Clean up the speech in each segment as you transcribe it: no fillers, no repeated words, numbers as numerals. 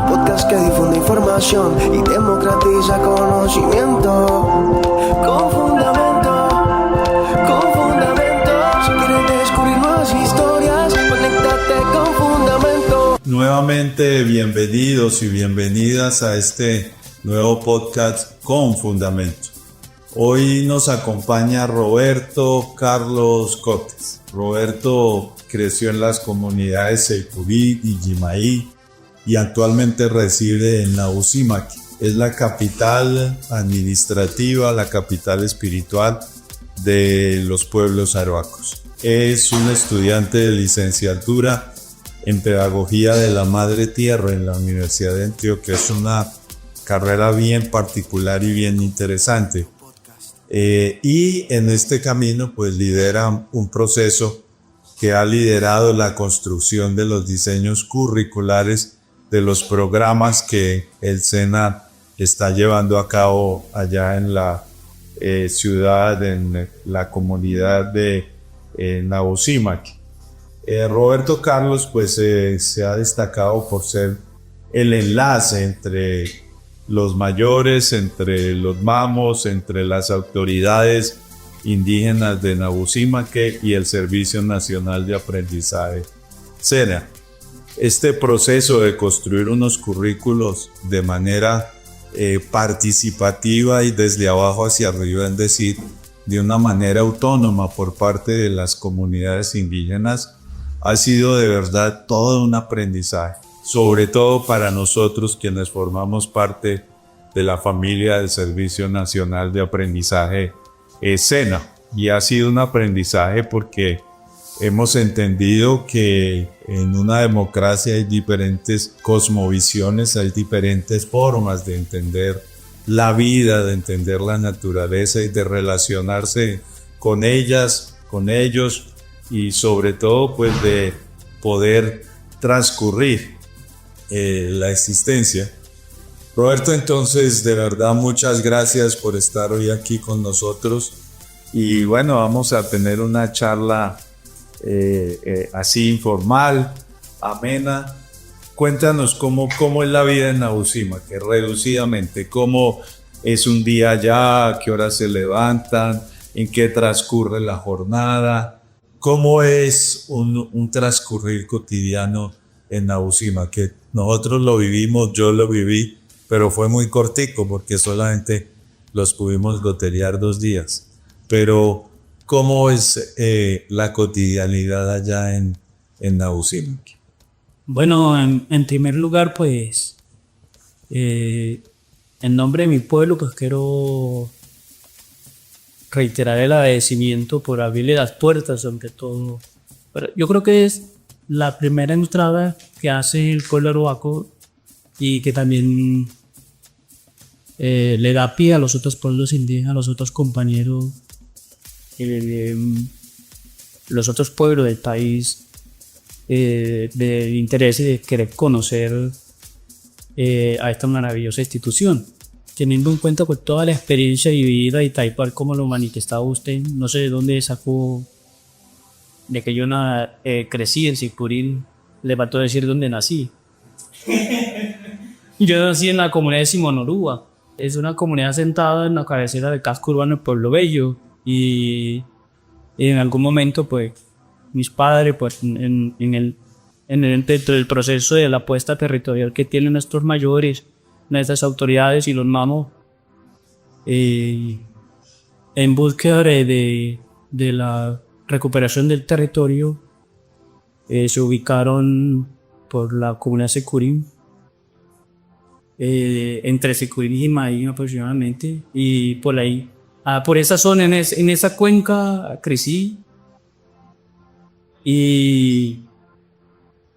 Podcast que difunde información y democratiza conocimiento. Con fundamento, con fundamento. Si quieres descubrir nuevas historias, conéctate con fundamento. Nuevamente bienvenidos y bienvenidas a este nuevo podcast con fundamento. Hoy nos acompaña Roberto Carlos Cotes. Roberto creció en las comunidades Seipurí y Yimaí y actualmente reside en Nausímaque. Es la capital administrativa, la capital espiritual de los pueblos arhuacos. Es un estudiante de licenciatura en Pedagogía de la Madre Tierra en la Universidad de Antioquia. Es una carrera bien particular y bien interesante. Y en este camino pues lidera un proceso que ha liderado la construcción de los diseños curriculares de los programas que el SENA está llevando a cabo allá en la ciudad, en la comunidad de Nausímaque. Roberto Carlos pues se ha destacado por ser el enlace entre los mayores, entre los mamos, entre las autoridades indígenas de Nausímaque y el Servicio Nacional de Aprendizaje, SENA. Este proceso de construir unos currículos de manera participativa y desde abajo hacia arriba, es decir, de una manera autónoma por parte de las comunidades indígenas, ha sido de verdad todo un aprendizaje, sobre todo para nosotros quienes formamos parte de la familia del Servicio Nacional de Aprendizaje SENA. Y ha sido un aprendizaje porque hemos entendido que en una democracia hay diferentes cosmovisiones, hay diferentes formas de entender la vida, de entender la naturaleza y de relacionarse con ellas, con ellos y sobre todo pues de poder transcurrir la existencia. Roberto, entonces de verdad muchas gracias por estar hoy aquí con nosotros y bueno, vamos a tener una charla así informal, amena. Cuéntanos cómo es la vida en Nausímaque, reducidamente, cómo es un día allá, a qué horas se levantan, en qué transcurre la jornada, cómo es un transcurrir cotidiano en Nausímaque. Nosotros lo vivimos, yo lo viví, pero fue muy cortico porque solamente los pudimos goterear 2 días. Pero ¿cómo es la cotidianidad allá en Nausímaque? Bueno, en primer lugar, pues, en nombre de mi pueblo, pues quiero reiterar el agradecimiento por abrirle las puertas, sobre todo. Pero yo creo que es la primera entrada que hace el pueblo arhuaco y que también le da pie a los otros pueblos indígenas, a los otros compañeros, los otros pueblos del país, de interés y de querer conocer a esta maravillosa institución, teniendo en cuenta pues toda la experiencia vivida y tal cual como lo manifestaba usted. No sé de dónde sacó de que yo crecí en Seipurí, le faltó decir dónde nací. Yo nací en la comunidad de Simonorúa. Es una comunidad sentada en la cabecera del casco urbano de Pueblo Bello. Y en algún momento, pues, mis padres, pues, dentro del proceso de la apuesta territorial que tienen nuestros mayores, nuestras autoridades y los mamos, en búsqueda de la recuperación del territorio, se ubicaron por la comunidad Securí, entre Securí y Jimaí aproximadamente, y por ahí. Por esa zona, en esa cuenca crecí y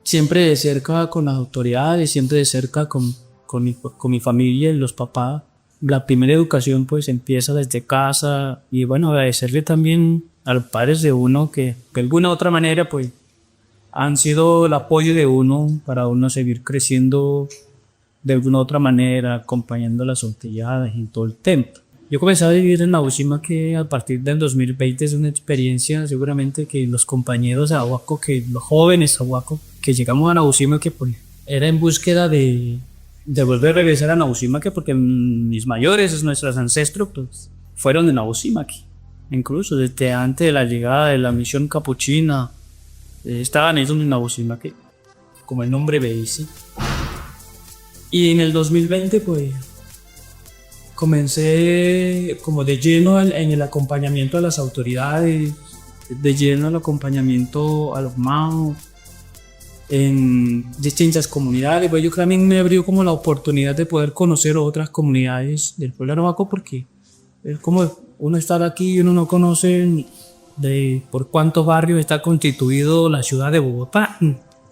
siempre de cerca con las autoridades, siempre de cerca con mi familia y los papás. La primera educación pues empieza desde casa y bueno, agradecerle también a los padres de uno que de alguna u otra manera pues han sido el apoyo de uno para uno seguir creciendo de alguna u otra manera, acompañando las sortilladas y todo el tema. Yo comencé a vivir en Nabucima que a partir del 2020 es una experiencia seguramente que los compañeros de Ahuaco, que los jóvenes de Ahuaco, que llegamos a Nabucima que pues, era en búsqueda de volver a regresar a Nabucima que porque mis mayores, nuestros ancestros, pues fueron de Nabucima aquí. Incluso desde antes de la llegada de la misión capuchina, estaban ellos en Nabucima que, como el nombre ve, dice. Y en el 2020 pues comencé como de lleno en el acompañamiento a las autoridades, de lleno al acompañamiento a los MAO, en distintas comunidades. Pues yo también me abrió como la oportunidad de poder conocer otras comunidades del pueblo arhuaco, porque es como uno estar aquí y uno no conoce de por cuántos barrios está constituido la ciudad de Bogotá.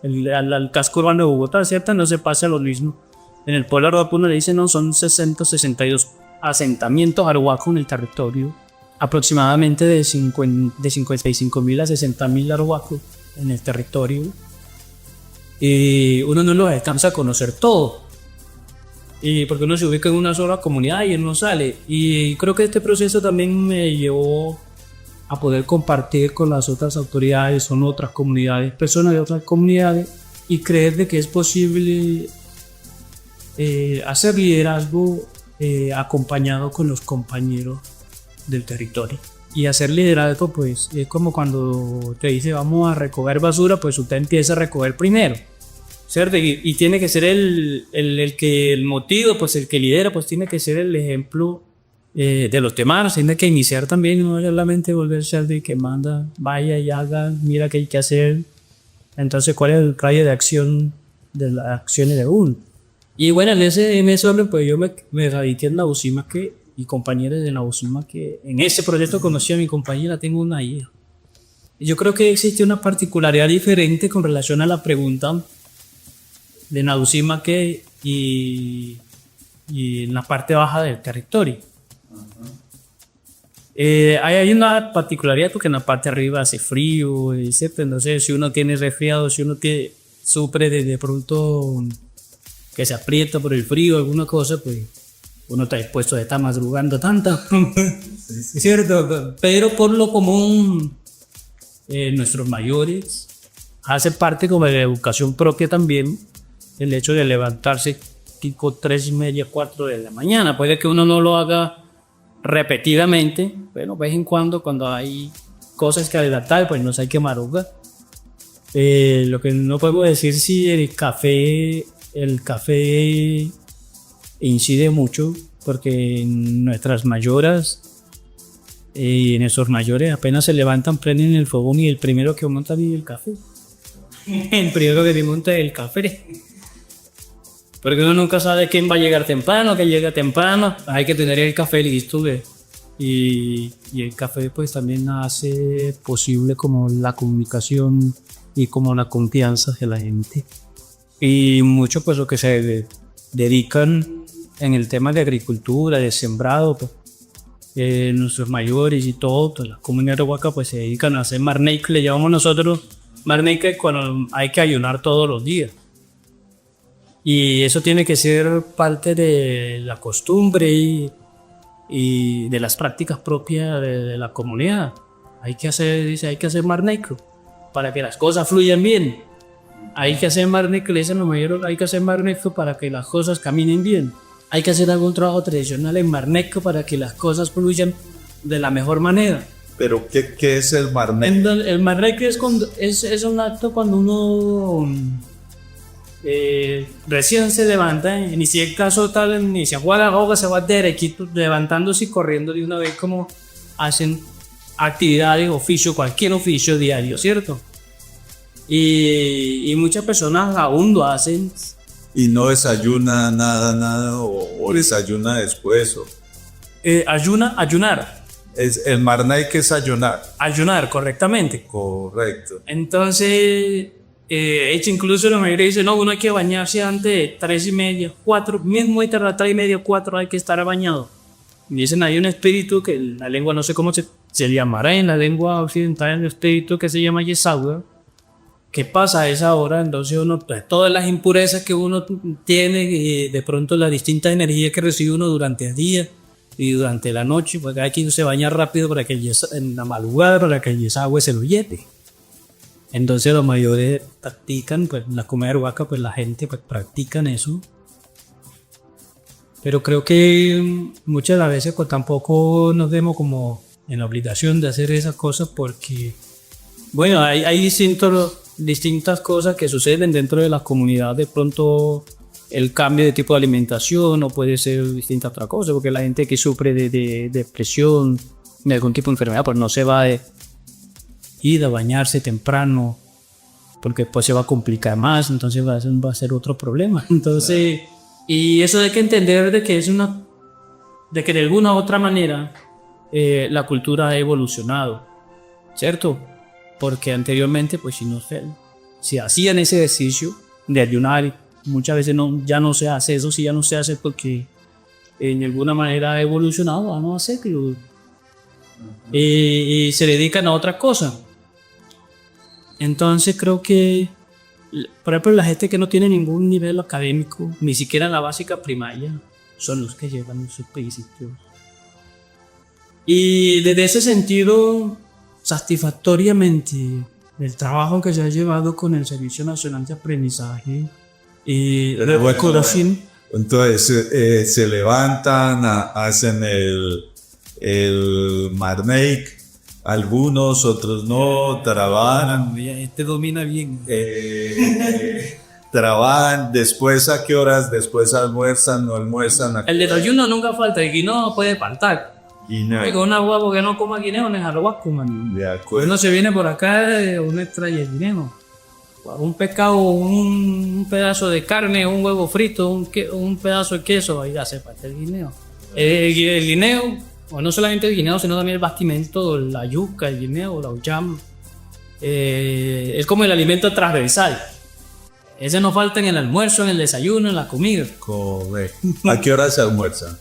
Al casco urbano de Bogotá, ¿cierto? No se pasa lo mismo. En el pueblo arhuaco uno le dice, no, son 662 asentamientos arhuacos en el territorio, aproximadamente de 55.000 a 60.000 arhuacos en el territorio, y uno no los alcanza a conocer todo, y porque uno se ubica en una sola comunidad y uno sale, y creo que este proceso también me llevó a poder compartir con las otras autoridades, con otras comunidades, personas de otras comunidades, y creer de que es posible hacer liderazgo acompañado con los compañeros del territorio. Y hacer liderazgo pues es como cuando te dice vamos a recoger basura, pues usted empieza a recoger primero, ¿cierto? Y tiene que ser el motivo, pues el que lidera, pues tiene que ser el ejemplo de los demás. Tiene que iniciar también, no solamente volverse al de que manda, vaya y haga, mira qué hay que hacer. Entonces, ¿cuál es el rayo de acción de las acciones de uno? Y bueno, en ese orden, pues yo me radiqué en Nabucima y compañeros de Nabucima que en ese proyecto conocí a mi compañera, tengo una hija. Y yo creo que existe una particularidad diferente con relación a la pregunta de Nabucima y en la parte baja del territorio. Hay una particularidad porque en la parte arriba hace frío, ¿cierto? Entonces, si uno tiene resfriado, si uno sufre de pronto que se aprieta por el frío, alguna cosa, pues uno está dispuesto a estar madrugando tanto, ¿cierto? Pero por lo común, nuestros mayores hace parte como de la educación propia también, el hecho de levantarse tipo 3:30, 4 de la mañana. Puede que uno no lo haga repetidamente, pero de vez en cuando hay cosas que adelantar, pues no hay que madrugar. Lo que no podemos decir si el café incide mucho, porque nuestras mayoras y nuestros mayores apenas se levantan, prenden el fogón y el primero que monta es el café. El primero que monta es el café. Porque uno nunca sabe quién va a llegar temprano, que llega temprano. Hay que tener el café listo, ¿ve? Y el café pues también hace posible como la comunicación y como la confianza de la gente. Y mucho pues lo que se dedican en el tema de agricultura, de sembrado, pues, nuestros mayores y todo, pues las comunidades arhuacas pues se dedican a hacer marney, que le llamamos nosotros marney, cuando hay que ayunar todos los días. Y eso tiene que ser parte de la costumbre y de las prácticas propias de la comunidad. Hay que hacer marney para que las cosas fluyan bien. Hay que hacer marney, le dicen los mayores, hay que hacer marney para que las cosas caminen bien. Hay que hacer algún trabajo tradicional en marneco para que las cosas fluyan de la mejor manera. ¿Pero qué es el marneco? El marneco es un acto cuando uno recién se levanta, ni si el caso tal, ni se aguada la se va derechito, levantándose y corriendo de una vez, como hacen actividades, oficio, cualquier oficio diario, ¿cierto? Y muchas personas aún lo hacen. ¿Y no desayuna nada o desayuna después? Ayunar. El marnay que es ayunar. Ayunar, correctamente. Correcto. Entonces, incluso la mayoría dice, no, uno hay que bañarse antes de 3:30, 4, mismo de las 3:30, 4 hay que estar bañado. Y dicen, hay un espíritu que en la lengua, no sé cómo se llamará en la lengua occidental, el espíritu que se llama Yesawa, que pasa a esa hora. Entonces uno, pues, todas las impurezas que uno tiene y de pronto las distintas energías que recibe uno durante el día, y durante la noche, pues hay que se baña rápido para que en la madrugada para que el desagüe se lo lleve. Entonces los mayores practican, pues la comida arhuaca, pues la gente pues practican eso. Pero creo que muchas de las veces pues tampoco nos vemos como en la obligación de hacer esas cosas porque, bueno, hay distintas cosas que suceden dentro de la comunidad. De pronto el cambio de tipo de alimentación no puede ser distinta a otra cosa, porque la gente que sufre de depresión, de algún tipo de enfermedad, pues no se va a ir a bañarse temprano, porque después se va a complicar más, entonces va a ser otro problema. Entonces, y eso hay que entender de que de que de alguna u otra manera la cultura ha evolucionado, ¿cierto? Porque anteriormente, pues si hacían ese ejercicio de ayunar, muchas veces ya no se hace eso, si ya no se hace porque en alguna manera ha evolucionado a no hacerlo. Y se dedican a otra cosa. Entonces creo que, por ejemplo, la gente que no tiene ningún nivel académico, ni siquiera en la básica primaria, son los que llevan esos principios. Y desde ese sentido, satisfactoriamente, el trabajo que se ha llevado con el Servicio Nacional de Aprendizaje y Recordation. Entonces se levantan, hacen el Marneik, algunos, otros no, trabajan. Este domina bien. Trabajan, después ¿a qué horas? Después almuerzan, no almuerzan. El desayuno nunca falta, el guineo no puede faltar. Guineo. Con una huevo que no coma guineo no es arhuaco, man. De acuerdo. Uno se viene por acá, uno extrae el guineo. Un pescado, un pedazo de carne, un huevo frito, un pedazo de queso, ahí hace falta el guineo. El guineo, o no solamente el guineo, sino también el bastimento, la yuca, el guineo, la uyama. Es como el alimento transversal. Ese no falta en el almuerzo, en el desayuno, en la comida. Correcto. ¿A qué hora se almuerza?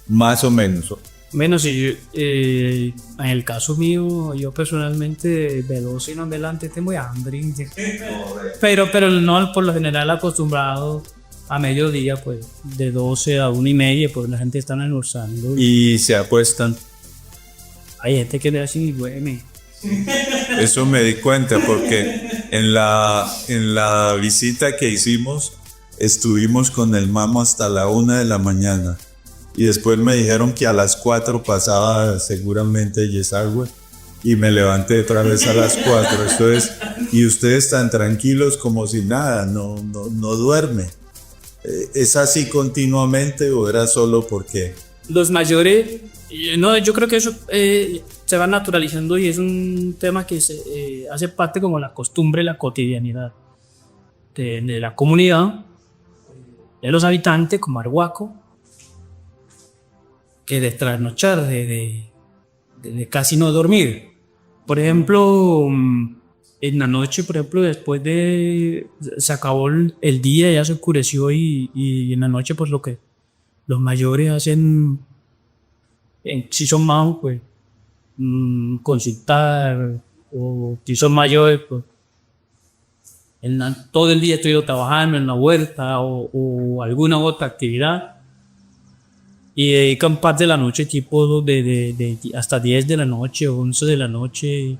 Más o menos. Menos si en el caso mío, yo personalmente de 12 en adelante tengo hambre. Pero no por lo general acostumbrado a mediodía, pues de 12 a 1:30, pues la gente está almorzando. Y se acuestan. Hay gente que le así duerme. Eso me di cuenta porque en la visita que hicimos estuvimos con el mamo hasta la 1 de la mañana. Y después me dijeron que a las 4 pasaba seguramente Yesagüe y me levanté otra vez a las 4. Entonces, y ustedes tan tranquilos como si nada, no duerme. ¿Es así continuamente o era solo porque? Los mayores, no, yo creo que eso se va naturalizando y es un tema que se hace parte como la costumbre, la cotidianidad de la comunidad, de los habitantes como arhuaco, que de trasnochar, de casi no dormir. Por ejemplo, en la noche, por ejemplo, después se acabó el día, ya se oscureció y en la noche pues lo que los mayores hacen, si son más, pues consultar, o si son mayores, pues todo el día estoy trabajando en la huerta o alguna otra actividad. Y dedican parte de la noche, tipo de hasta 10 de la noche o 11 de la noche,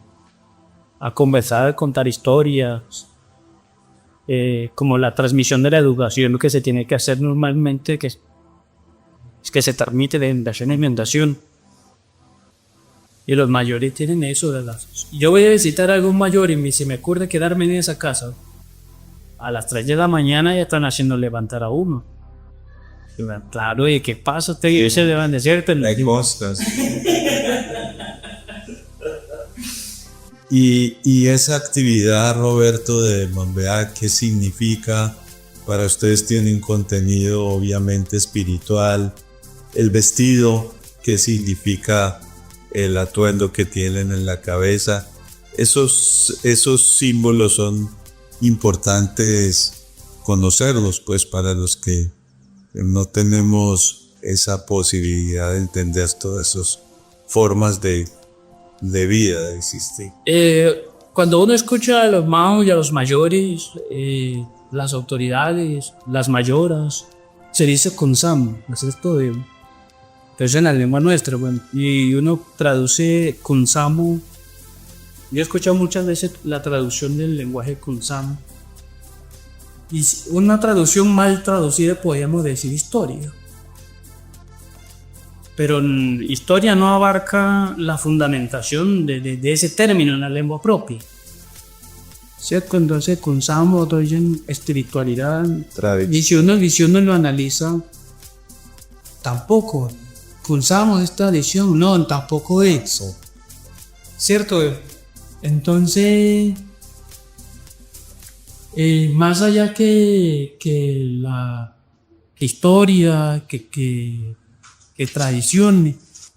a conversar, a contar historias, como la transmisión de la educación, lo que se tiene que hacer normalmente, que se transmite de generación en generación. Y los mayores tienen eso. Yo voy a visitar a algún mayor y se me ocurre quedarme en esa casa. A las 3 de la mañana ya están haciendo levantar a uno. Claro, ¿y qué pasa? Ustedes se deben de cierto. Hay costas. Y esa actividad, Roberto, de Mambea, ¿qué significa? Para ustedes tiene un contenido obviamente espiritual. El vestido, ¿qué significa? El atuendo que tienen en la cabeza. Esos símbolos son importantes conocerlos, pues, para los que no tenemos esa posibilidad de entender todas esas formas de vida, de existir. Cuando uno escucha a los maos y a los mayores, las autoridades, las mayoras, se dice con Sam, ¿no es esto? Entonces en la lengua nuestra, bueno, y uno traduce Kunsamo. Yo he escuchado muchas veces la traducción del lenguaje Kunsamo. Y una traducción mal traducida podríamos decir historia. Pero historia no abarca la fundamentación de ese término en la lengua propia. ¿Cierto? Entonces Kunsamo dicen espiritualidad. Y si uno lo analiza, tampoco. Kunsamo es tradición, no, tampoco es. ¿Cierto? Entonces, más allá que la historia, que tradición,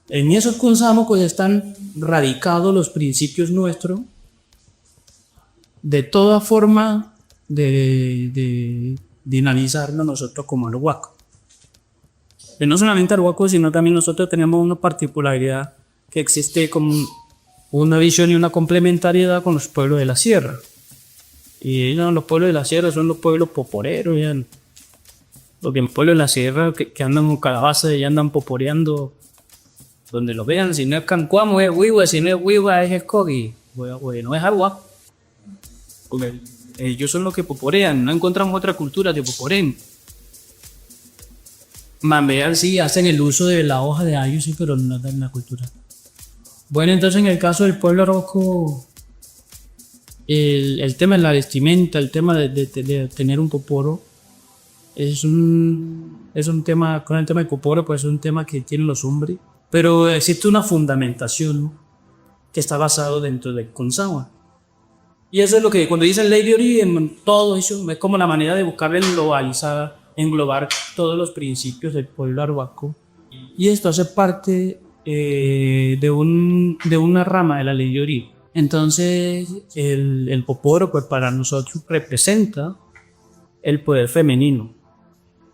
en esos Kunsamo pues están radicados los principios nuestros de toda forma de dinamizarnos nosotros como el huaco. Y no solamente el huaco, sino también nosotros tenemos una particularidad que existe como una visión y una complementariedad con los pueblos de la sierra. Y los pueblos de la sierra son los pueblos poporeros, ya. Porque en pueblos de la sierra que andan con calabazas y andan poporeando donde lo vean. Si no es cancuamo es huigua, si no es huigua es escogi, no es agua. Porque ellos son los que poporean, no encontramos otra cultura que poporeen. Mambean sí hacen el uso de la hoja de ayo, sí, pero no en la cultura. Bueno, entonces en el caso del pueblo arroco, el tema de la vestimenta, el tema de tener un poporo, es un tema, con el tema del poporo, pues es un tema que tienen los hombres, pero existe una fundamentación que está basado dentro del Kunsama. Y eso es lo que cuando dicen ley de origen, todo eso es como la manera de buscar englobar todos los principios del pueblo arhuaco. Y esto hace parte de una rama de la ley de origen. Entonces el poporo pues para nosotros representa el poder femenino,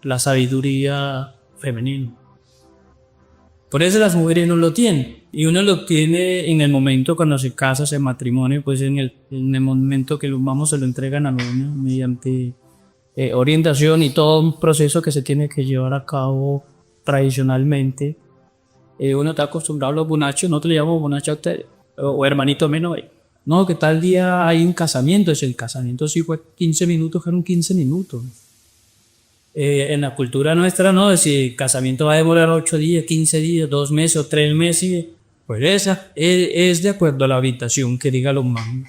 la sabiduría femenina. Por eso las mujeres no lo tienen. Y uno lo tiene en el momento cuando se casa, se matrimonio, pues en el momento que se lo entregan a uno mediante orientación y todo un proceso que se tiene que llevar a cabo tradicionalmente. Uno está acostumbrado a los bonachos, nosotros le llamamos bonacho a ustedes, o hermanito menor. No, que tal día hay un casamiento, el casamiento sí fue 15 minutos, fueron 15 minutos. En la cultura nuestra, no, si el casamiento va a demorar 8 días, 15 días, 2 meses o 3 meses, pues esa es de acuerdo a la habitación que diga los mangos.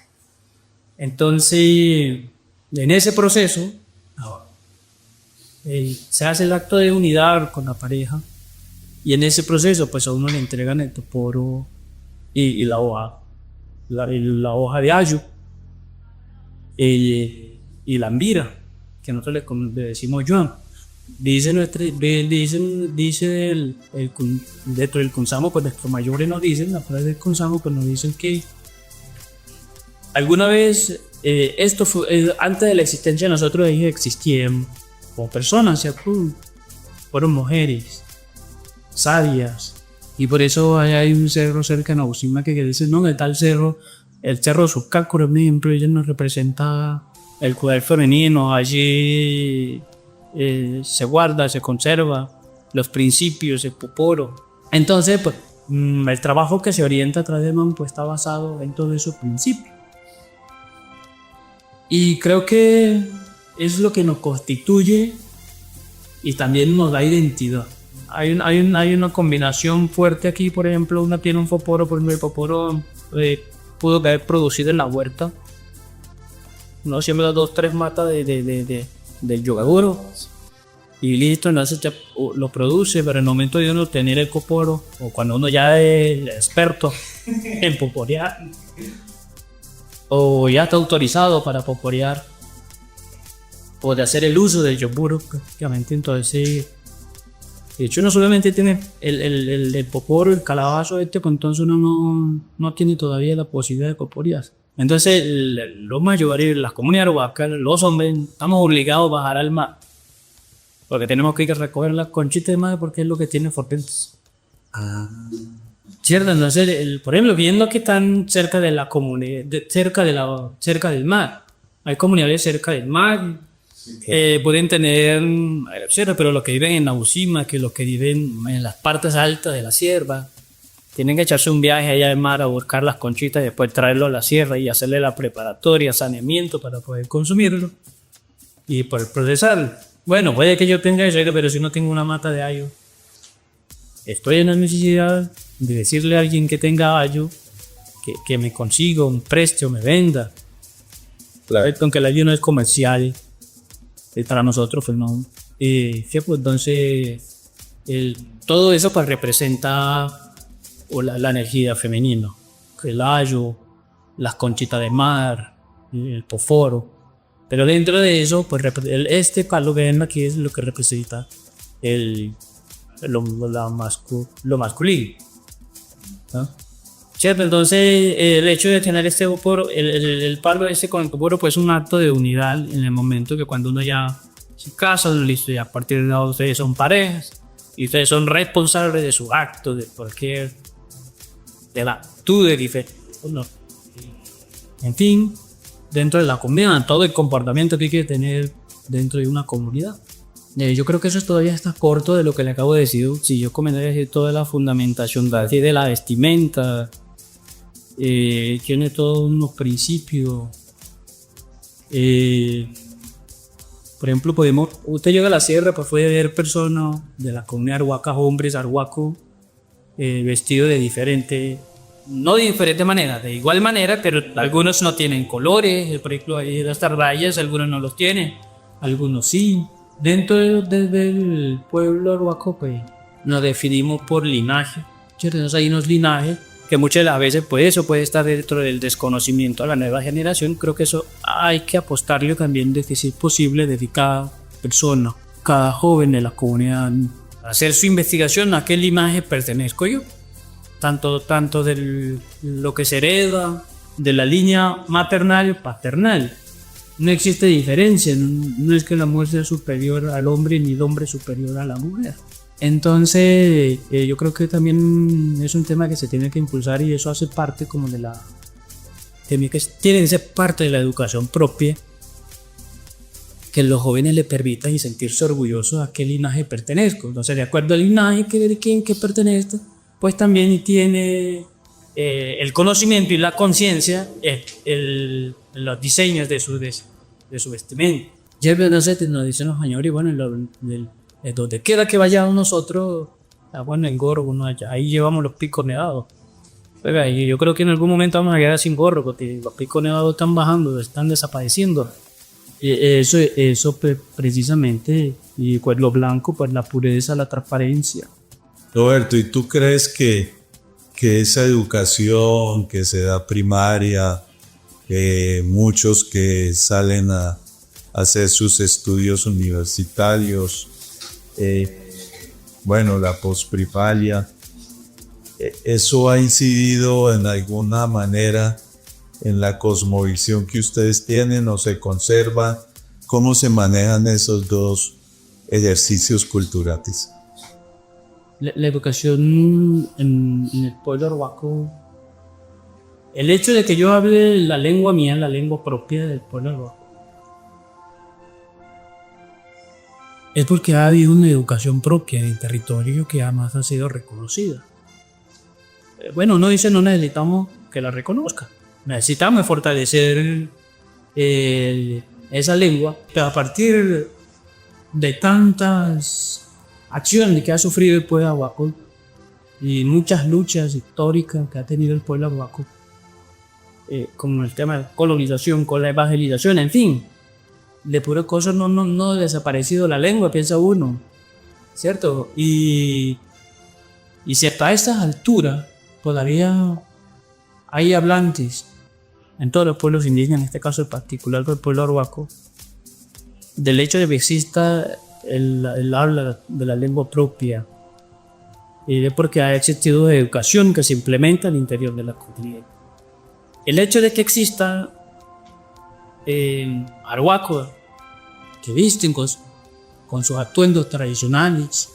Entonces, en ese proceso, se hace el acto de unidad con la pareja, y en ese proceso, pues a uno le entregan el toporo y la hoja, la hoja de ayo, y la ambira, que nosotros le decimos yuan. Dice dentro del Kunsamo, pues nuestros mayores nos dicen, la frase del Kunsamo, pues nos dicen que alguna vez esto fue, antes de la existencia de nosotros existían como personas, ¿cierto? Fueron mujeres sabias, y por eso hay un cerro cerca de Nausima que dice, no, de tal cerro, el cerro Subcácoro, por ejemplo, ella nos representa el poder femenino. Allí se guarda, se conserva los principios, el poporo. Entonces, pues, el trabajo que se orienta a través de Man, pues, está basado en todos esos principios. Y creo que es lo que nos constituye y también nos da identidad. Hay una combinación fuerte aquí, por ejemplo, una tiene un poporo, por ejemplo, el poporo pudo haber producido en la huerta. Uno siembra 2-3 matas del yogaguro y listo, entonces ya lo produce, pero en el momento de uno tener el poporo, o cuando uno ya es experto en poporear, o ya está autorizado para poporear, o de hacer el uso del yoguro prácticamente, entonces de hecho uno solamente tiene el poporo, el calabazo pues entonces uno no tiene todavía la posibilidad de poporear. Entonces los mayores, las comunidades arhuacas, los hombres, estamos obligados a bajar al mar, porque tenemos que ir a recoger las conchitas de mar, porque es lo que tiene fortentes. ¿Cierto? Entonces, por ejemplo, viendo que están cerca de la comunidad, cerca del mar, hay comunidades cerca del mar, Pueden tener sierra, pero los que viven en Nabucima, que los que viven en las partes altas de la sierra, tienen que echarse un viaje allá al mar a buscar las conchitas y después traerlo a la sierra y hacerle la preparatoria, saneamiento para poder consumirlo y poder procesarlo. Bueno, puede que yo tenga eso, pero si no tengo una mata de ayo, estoy en la necesidad de decirle a alguien que tenga ayo que me consiga un preste o me venda. Claro. Aunque el ayo no es comercial para nosotros, pues no. Pues entonces, todo eso pues representa la energía femenina, el ayo, las conchitas de mar, el fósforo. Pero dentro de eso, pues este palo que ven aquí es lo que representa lo masculino, ¿no? ¿Cierto? Entonces, el hecho de tener este fósforo, el palo ese con el fósforo, pues es un acto de unidad en el momento que cuando uno ya se casa, listo, y a partir de ahora ustedes son parejas y ustedes son responsables de su acto, de cualquier de la actitud de diferente, no. En fin, dentro de la comunidad, todo el comportamiento que hay que tener dentro de una comunidad. Yo creo que eso todavía está corto de lo que le acabo de decir. Si yo comenzaría a decir toda la fundamentación de la vestimenta, tiene todos unos principios. Por ejemplo, usted llega a la sierra, pues puede ver personas de la comunidad arhuaca, hombres arhuacos, vestidos de diferente, no de diferente manera, de igual manera, pero algunos no tienen colores. Por ejemplo, hay las tarbayas, algunos no los tienen, algunos sí. Dentro del pueblo arhuaco, pues nos definimos por linaje. Entonces hay unos linajes que muchas de las veces, pues eso puede estar dentro del desconocimiento a la nueva generación. Creo que eso hay que apostarle también de que si es posible de que cada persona, cada joven de la comunidad, hacer su investigación a qué linaje pertenezco yo. Tanto de lo que se hereda, de la línea maternal y paternal. No existe diferencia, no es que la mujer sea superior al hombre ni el hombre superior a la mujer. Entonces, yo creo que también es un tema que se tiene que impulsar y eso hace parte como de la... tiene que ser parte de la educación propia, que los jóvenes le permitan y sentirse orgullosos a qué linaje pertenezco. Entonces, de acuerdo al linaje de quien que pertenezca, pues también tiene el conocimiento y la conciencia, los diseños de su vestimenta. Ya no sé, nos dicen los señores, y bueno, donde quiera que vayamos nosotros, bueno, en gorro, uno allá, ahí llevamos los picos nevados. Oiga, y yo creo que en algún momento vamos a quedar sin gorro, porque los picos nevados están bajando, están desapareciendo. Eso precisamente, y pues lo blanco, pues la pureza, la transparencia. Roberto, ¿y tú crees que esa educación que se da primaria, muchos que salen a hacer sus estudios universitarios, la posprimaria, eso ha incidido en alguna manera en la cosmovisión que ustedes tienen o se conserva? ¿Cómo se manejan esos dos ejercicios culturales? La educación en el pueblo arhuaco, el hecho de que yo hable la lengua mía, la lengua propia del pueblo arhuaco, es porque ha habido una educación propia en el territorio que además ha sido reconocida. Bueno, uno dice no necesitamos que la reconozca, necesitamos fortalecer esa lengua, pero a partir de tantas acciones que ha sufrido el pueblo arhuaco y muchas luchas históricas que ha tenido el pueblo arhuaco, con el tema de la colonización, con la evangelización, en fin, de pura cosa no ha desaparecido la lengua, piensa uno, ¿cierto? Y si hasta estas alturas todavía hay hablantes en todos los pueblos indígenas, en este caso en particular el pueblo arhuaco, del hecho de que exista el habla de la lengua propia, y es porque ha existido educación que se implementa al interior de la comunidad. El hecho de que exista arhuacos que visten con sus atuendos tradicionales,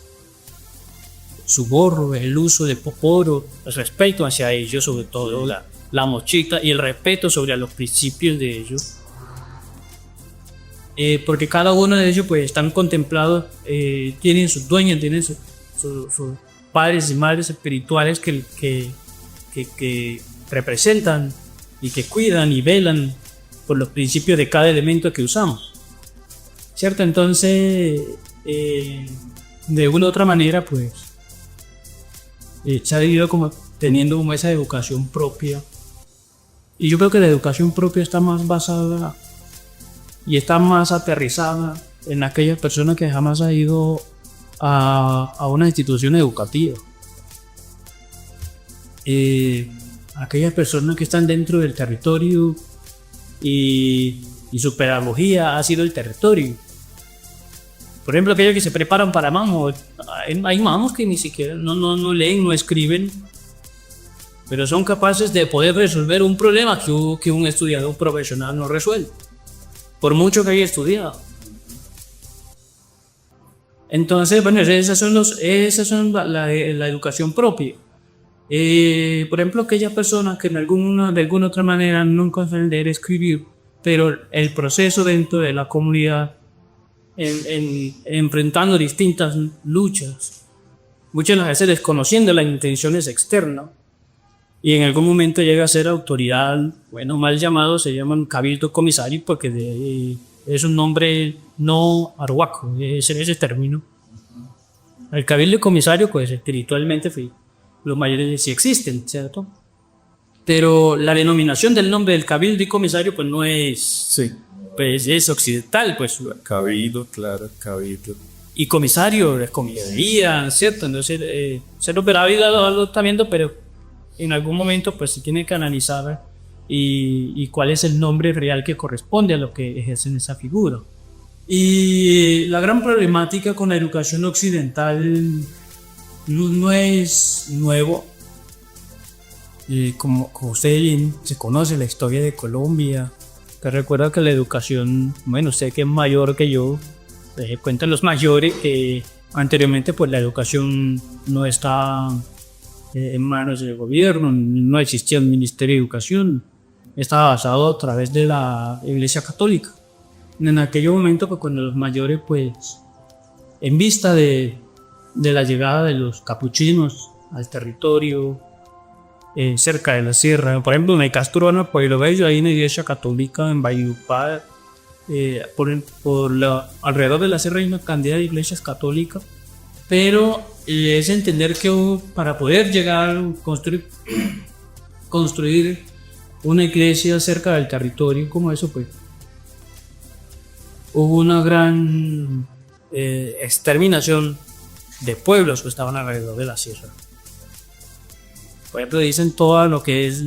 su gorro, el uso de poporo, el respeto hacia ellos, sobre todo la mochita y el respeto sobre los principios de ellos, porque cada uno de ellos pues están contemplados, tienen sus dueños, tienen sus padres y madres espirituales que representan y que cuidan y velan por los principios de cada elemento que usamos, ¿cierto? Entonces, de una u otra manera, pues, se ha ido como teniendo como esa educación propia. Y yo creo que la educación propia está más basada y está más aterrizada en aquellas personas que jamás han ido a una institución educativa. Aquellas personas que están dentro del territorio y su pedagogía ha sido el territorio. Por ejemplo, aquellos que se preparan para mamos. Hay mamos que ni siquiera no leen, no escriben, pero son capaces de poder resolver un problema que un estudiante, un profesional no resuelve, por mucho que haya estudiado. Entonces, bueno, esas son la educación propia. Por ejemplo, aquellas personas que de alguna otra manera nunca saben leer, escribir, pero el proceso dentro de la comunidad, enfrentando distintas luchas, muchas veces desconociendo las intenciones externas, y en algún momento llega a ser autoridad, bueno, mal llamado, se llaman cabildo comisario, porque es un nombre no arhuaco, es ese término. El cabildo comisario, pues espiritualmente, los mayores sí existen, ¿cierto? Pero la denominación del nombre del cabildo y comisario, pues no es, Sí. pues es occidental, pues. Cabildo, claro, cabildo. Y comisario es comisaría, ¿cierto? Entonces, se lo verá el adoptamiento, pero en algún momento pues se tiene que analizar y cuál es el nombre real que corresponde a lo que ejercen esa figura. Y la gran problemática con la educación occidental no es nuevo. Como usted bien se conoce la historia de Colombia, te recuerda que la educación, bueno, usted que es mayor que yo, cuentan los mayores que anteriormente pues la educación no estaba en manos del gobierno, no existía el Ministerio de Educación, estaba basado a través de la Iglesia Católica. En aquel momento, pues, cuando los mayores, pues, en vista de la llegada de los capuchinos al territorio, cerca de la sierra, por ejemplo, en el Castro Urbano de Pueblo Bello, hay una iglesia católica en Valledupar, alrededor de la sierra hay una cantidad de iglesias católicas, pero es entender que para poder llegar a construir una iglesia cerca del territorio como eso, pues hubo una gran exterminación de pueblos que estaban alrededor de la sierra. Por ejemplo, dicen todo lo que es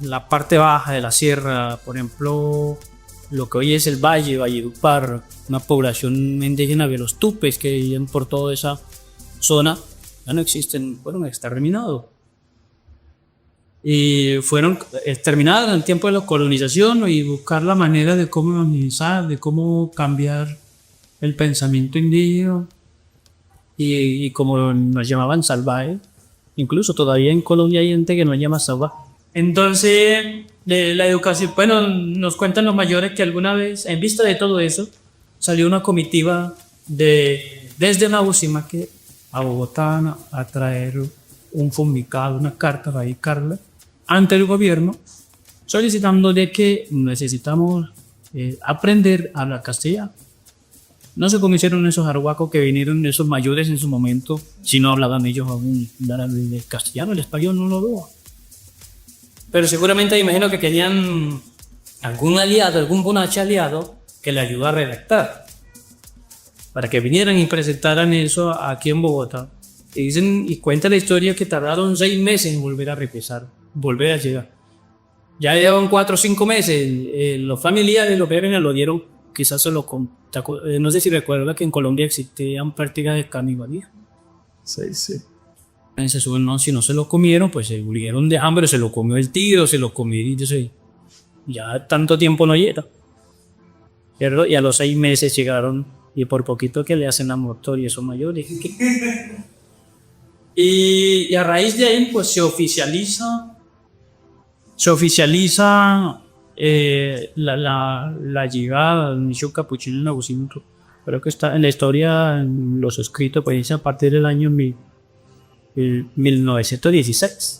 la parte baja de la sierra, por ejemplo, lo que hoy es el Valle, Valledupar, una población indígena de los tupes que vivían por toda esa zona, ya no existen, fueron exterminados. Y fueron exterminados en el tiempo de la colonización y buscar la manera de cómo organizar, de cómo cambiar el pensamiento indígena y como nos llamaban salvajes. Incluso todavía en Colombia hay gente que nos llama salvaje. Entonces, la educación, bueno, nos cuentan los mayores que alguna vez, en vista de todo eso, salió una comitiva desde Nabusimaque a Bogotá a traer un comunicado, una carta para dedicarla ante el gobierno, solicitando de que necesitamos aprender a hablar castellano. No se conocieron esos arhuacos que vinieron, esos mayores en su momento, si no hablaban ellos aún el castellano, el español no lo veo. Pero seguramente imagino que querían algún aliado, algún bonache aliado que le ayudara a redactar, para que vinieran y presentaran eso aquí en Bogotá. Y cuenta la historia que tardaron 6 meses en volver a repesar, volver a llegar. Ya llevan 4 o 5 meses, los familiares, los bebés lo dieron, quizás se lo no sé si recuerda que en Colombia existían prácticas de canibalismo. Sí. Si no se lo comieron, pues se murieron de hambre, se lo comió el tío, se lo comió y ya tanto tiempo no llega. Y a los 6 meses llegaron y por poquito que le hacen la mortoria, son mayores. Y a raíz de ahí pues se oficializa la llegada del inicio capuchino en Nabucco, creo que está en la historia, en los escritos, pues dice a partir del año 1916.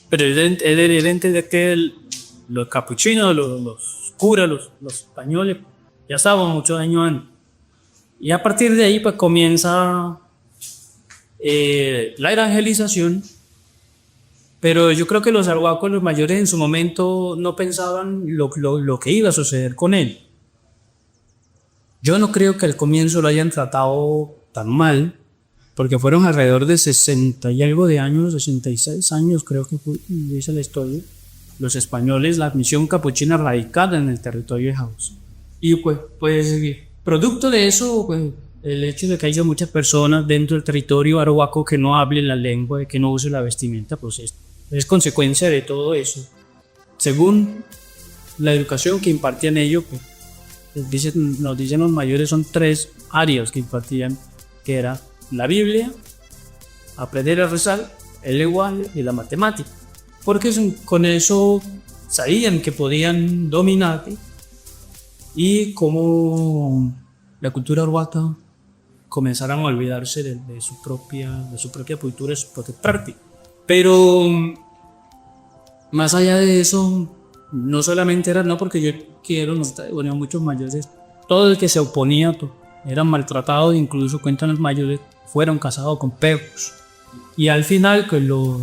Pero es de entender que los capuchinos, los curas, los españoles, ya estaban muchos años antes. Y a partir de ahí pues comienza la evangelización. Pero yo creo que los arhuacos, los mayores en su momento no pensaban lo que iba a suceder con él. Yo no creo que al comienzo lo hayan tratado tan mal, porque fueron alrededor de 60 y algo de años, 66 años creo que dice la historia, los españoles, la misión capuchina radicada en el territorio de Jaús. Y pues producto de eso, pues el hecho de que haya muchas personas dentro del territorio arhuaco que no hablen la lengua, que no usen la vestimenta, pues es consecuencia de todo eso. Según la educación que impartían ellos, pues, nos dicen los mayores, son 3 áreas que impartían, que era la Biblia, aprender a rezar, el lenguaje y la matemática, porque con eso sabían que podían dominar y como la cultura arhuaca comenzaran a olvidarse de su propia cultura, de su propia práctica. Pero más allá de eso, no solamente era, no, porque yo quiero, no, bueno, muchos mayores, todo el que se oponía eran maltratados, incluso cuentan los mayores, fueron cazados con perros. Y al final que los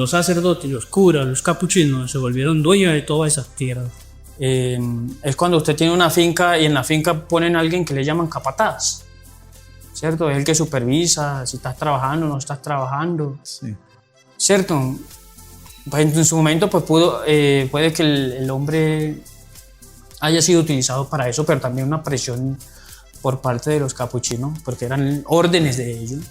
sacerdotes, los curas, los capuchinos se volvieron dueños de todas esas tierras. Es cuando usted tiene una finca y en la finca ponen a alguien que le llaman capataz, ¿cierto? Es el que supervisa si estás trabajando o no estás trabajando, Sí. ¿cierto? Pues en su momento pues puede que el hombre haya sido utilizado para eso, pero también una presión por parte de los capuchinos, porque eran órdenes de ellos.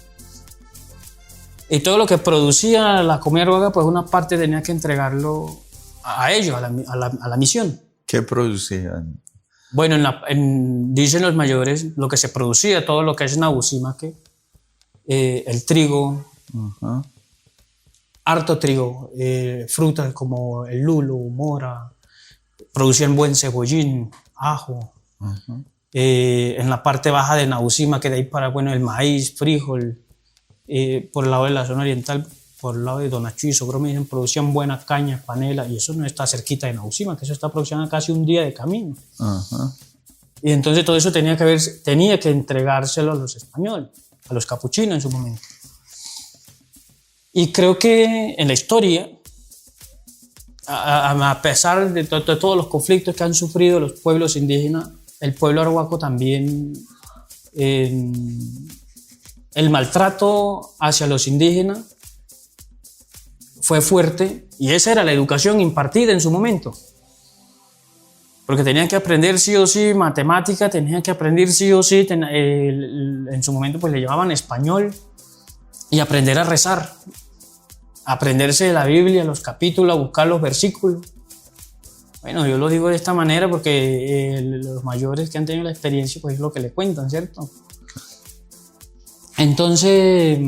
Y todo lo que producía la comunidad arhuaca, pues una parte tenía que entregarlo a ellos, a la misión. ¿Qué producían? Bueno, dicen los mayores, lo que se producía, todo lo que es Nabucco, el trigo, Uh-huh. harto trigo, frutas como el lulo, mora, producían buen cebollín, ajo. Uh-huh. En la parte baja de Nabucco, que de ahí para, bueno, el maíz, frijol, por el lado de la zona oriental, por el lado de Donachuy y Sobromiden, producían buena caña, panela, y eso no está cerquita de Nabucco, que eso está produciendo casi un día de camino. Uh-huh. Y entonces todo eso tenía que entregárselo a los españoles, a los capuchinos en su momento. Y creo que en la historia, a pesar de todos los conflictos que han sufrido los pueblos indígenas, el pueblo arhuaco también, el maltrato hacia los indígenas fue fuerte, y esa era la educación impartida en su momento. Porque tenían que aprender sí o sí matemática, tenían que aprender sí o sí, en su momento pues le llamaban español, y aprender a rezar, aprenderse de la Biblia, los capítulos, a buscar los versículos. Bueno, yo lo digo de esta manera porque los mayores que han tenido la experiencia pues es lo que le cuentan, ¿cierto? Entonces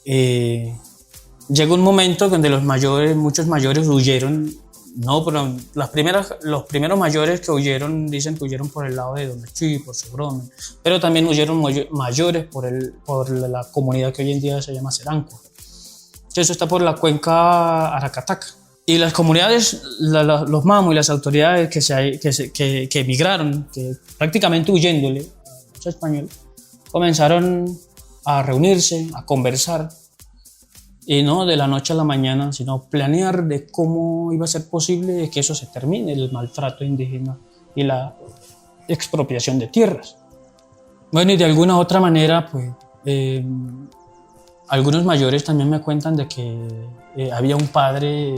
llegó un momento donde muchos mayores huyeron. No, pero los primeros mayores que huyeron, dicen que huyeron por el lado de Donachuy, por Sobromén, pero también huyeron mayores por la comunidad que hoy en día se llama Seranco. Eso está por la cuenca Aracataca. Y las comunidades, los mamos y las autoridades que emigraron, que prácticamente huyéndole a los españoles, comenzaron a reunirse, a conversar, y no de la noche a la mañana, sino planear de cómo iba a ser posible que eso se termine, el maltrato indígena y la expropiación de tierras. Bueno, y de alguna u otra manera, pues, algunos mayores también me cuentan de que había un padre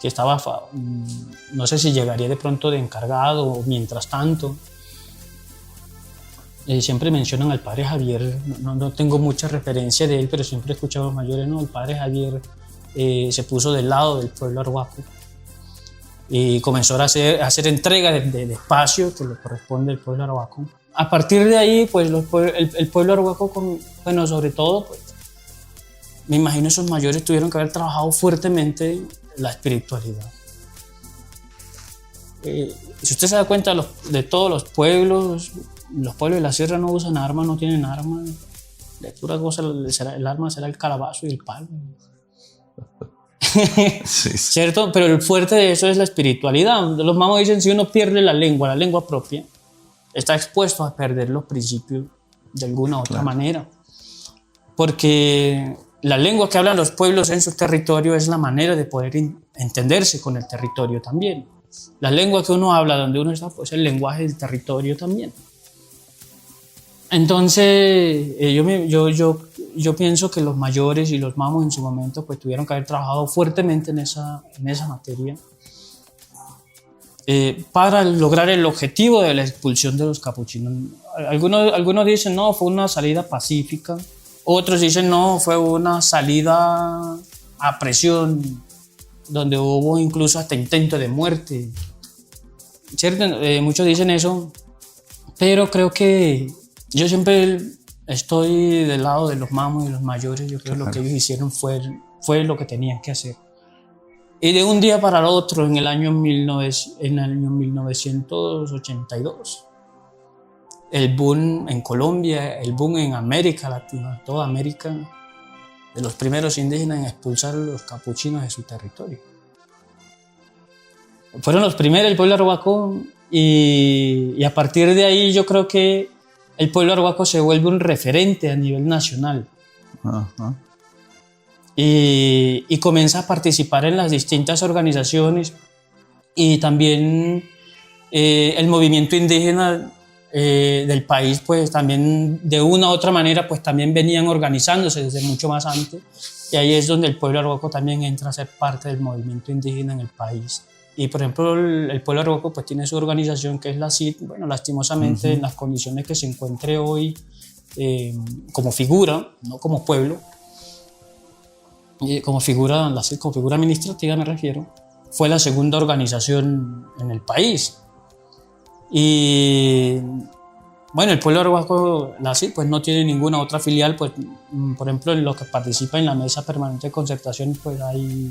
que estaba, no sé si llegaría de pronto de encargado o mientras tanto. Siempre mencionan al padre Javier, no tengo mucha referencia de él, pero siempre he escuchado a los mayores, ¿no? El padre Javier se puso del lado del pueblo arhuaco y comenzó a hacer entrega de espacio que le corresponde al pueblo arhuaco. A partir de ahí, pues el pueblo arhuaco, bueno, sobre todo, pues, me imagino esos mayores tuvieron que haber trabajado fuertemente la espiritualidad. Si usted se da cuenta de todos los pueblos de la sierra no usan armas, no tienen armas. De pura cosa, el arma será el calabazo y el palo. Sí. ¿Cierto? Pero el fuerte de eso es la espiritualidad. Los mamos dicen, si uno pierde la lengua propia, está expuesto a perder los principios de alguna otra manera. Porque la lengua que hablan los pueblos en su territorio es la manera de poder entenderse con el territorio también. La lengua que uno habla donde uno está, pues el lenguaje del territorio también. Entonces, yo pienso que los mayores y los mamos en su momento pues tuvieron que haber trabajado fuertemente en esa materia para lograr el objetivo de la expulsión de los capuchinos. Algunos dicen, no, fue una salida pacífica. Otros dicen, no, fue una salida a presión, donde hubo incluso hasta intento de muerte. ¿Cierto? Muchos dicen eso, pero creo que yo siempre estoy del lado de los mamos y los mayores. Yo creo que lo que ellos hicieron fue lo que tenían que hacer. Y de un día para el otro, en el año 1982, el boom en Colombia, el boom en América Latina, toda América, de los primeros indígenas en expulsar a los capuchinos de su territorio. Fueron los primeros, el pueblo arhuaco, y a partir de ahí yo creo que el pueblo arhuaco se vuelve un referente a nivel nacional. Ajá. Y comienza a participar en las distintas organizaciones, y también el movimiento indígena del país, pues también de una u otra manera, pues también venían organizándose desde mucho más antes, y ahí es donde el pueblo arhuaco también entra a ser parte del movimiento indígena en el país. Y por ejemplo el pueblo arhuaco pues tiene su organización que es la CID. Bueno, lastimosamente en las condiciones que se encuentre hoy como figura, no como pueblo, como figura, la CID como figura administrativa me refiero, fue la segunda organización en el país. Y bueno, el pueblo arhuaco, la CID, pues no tiene ninguna otra filial. Pues por ejemplo, en lo que participa en la mesa permanente de concertación, pues hay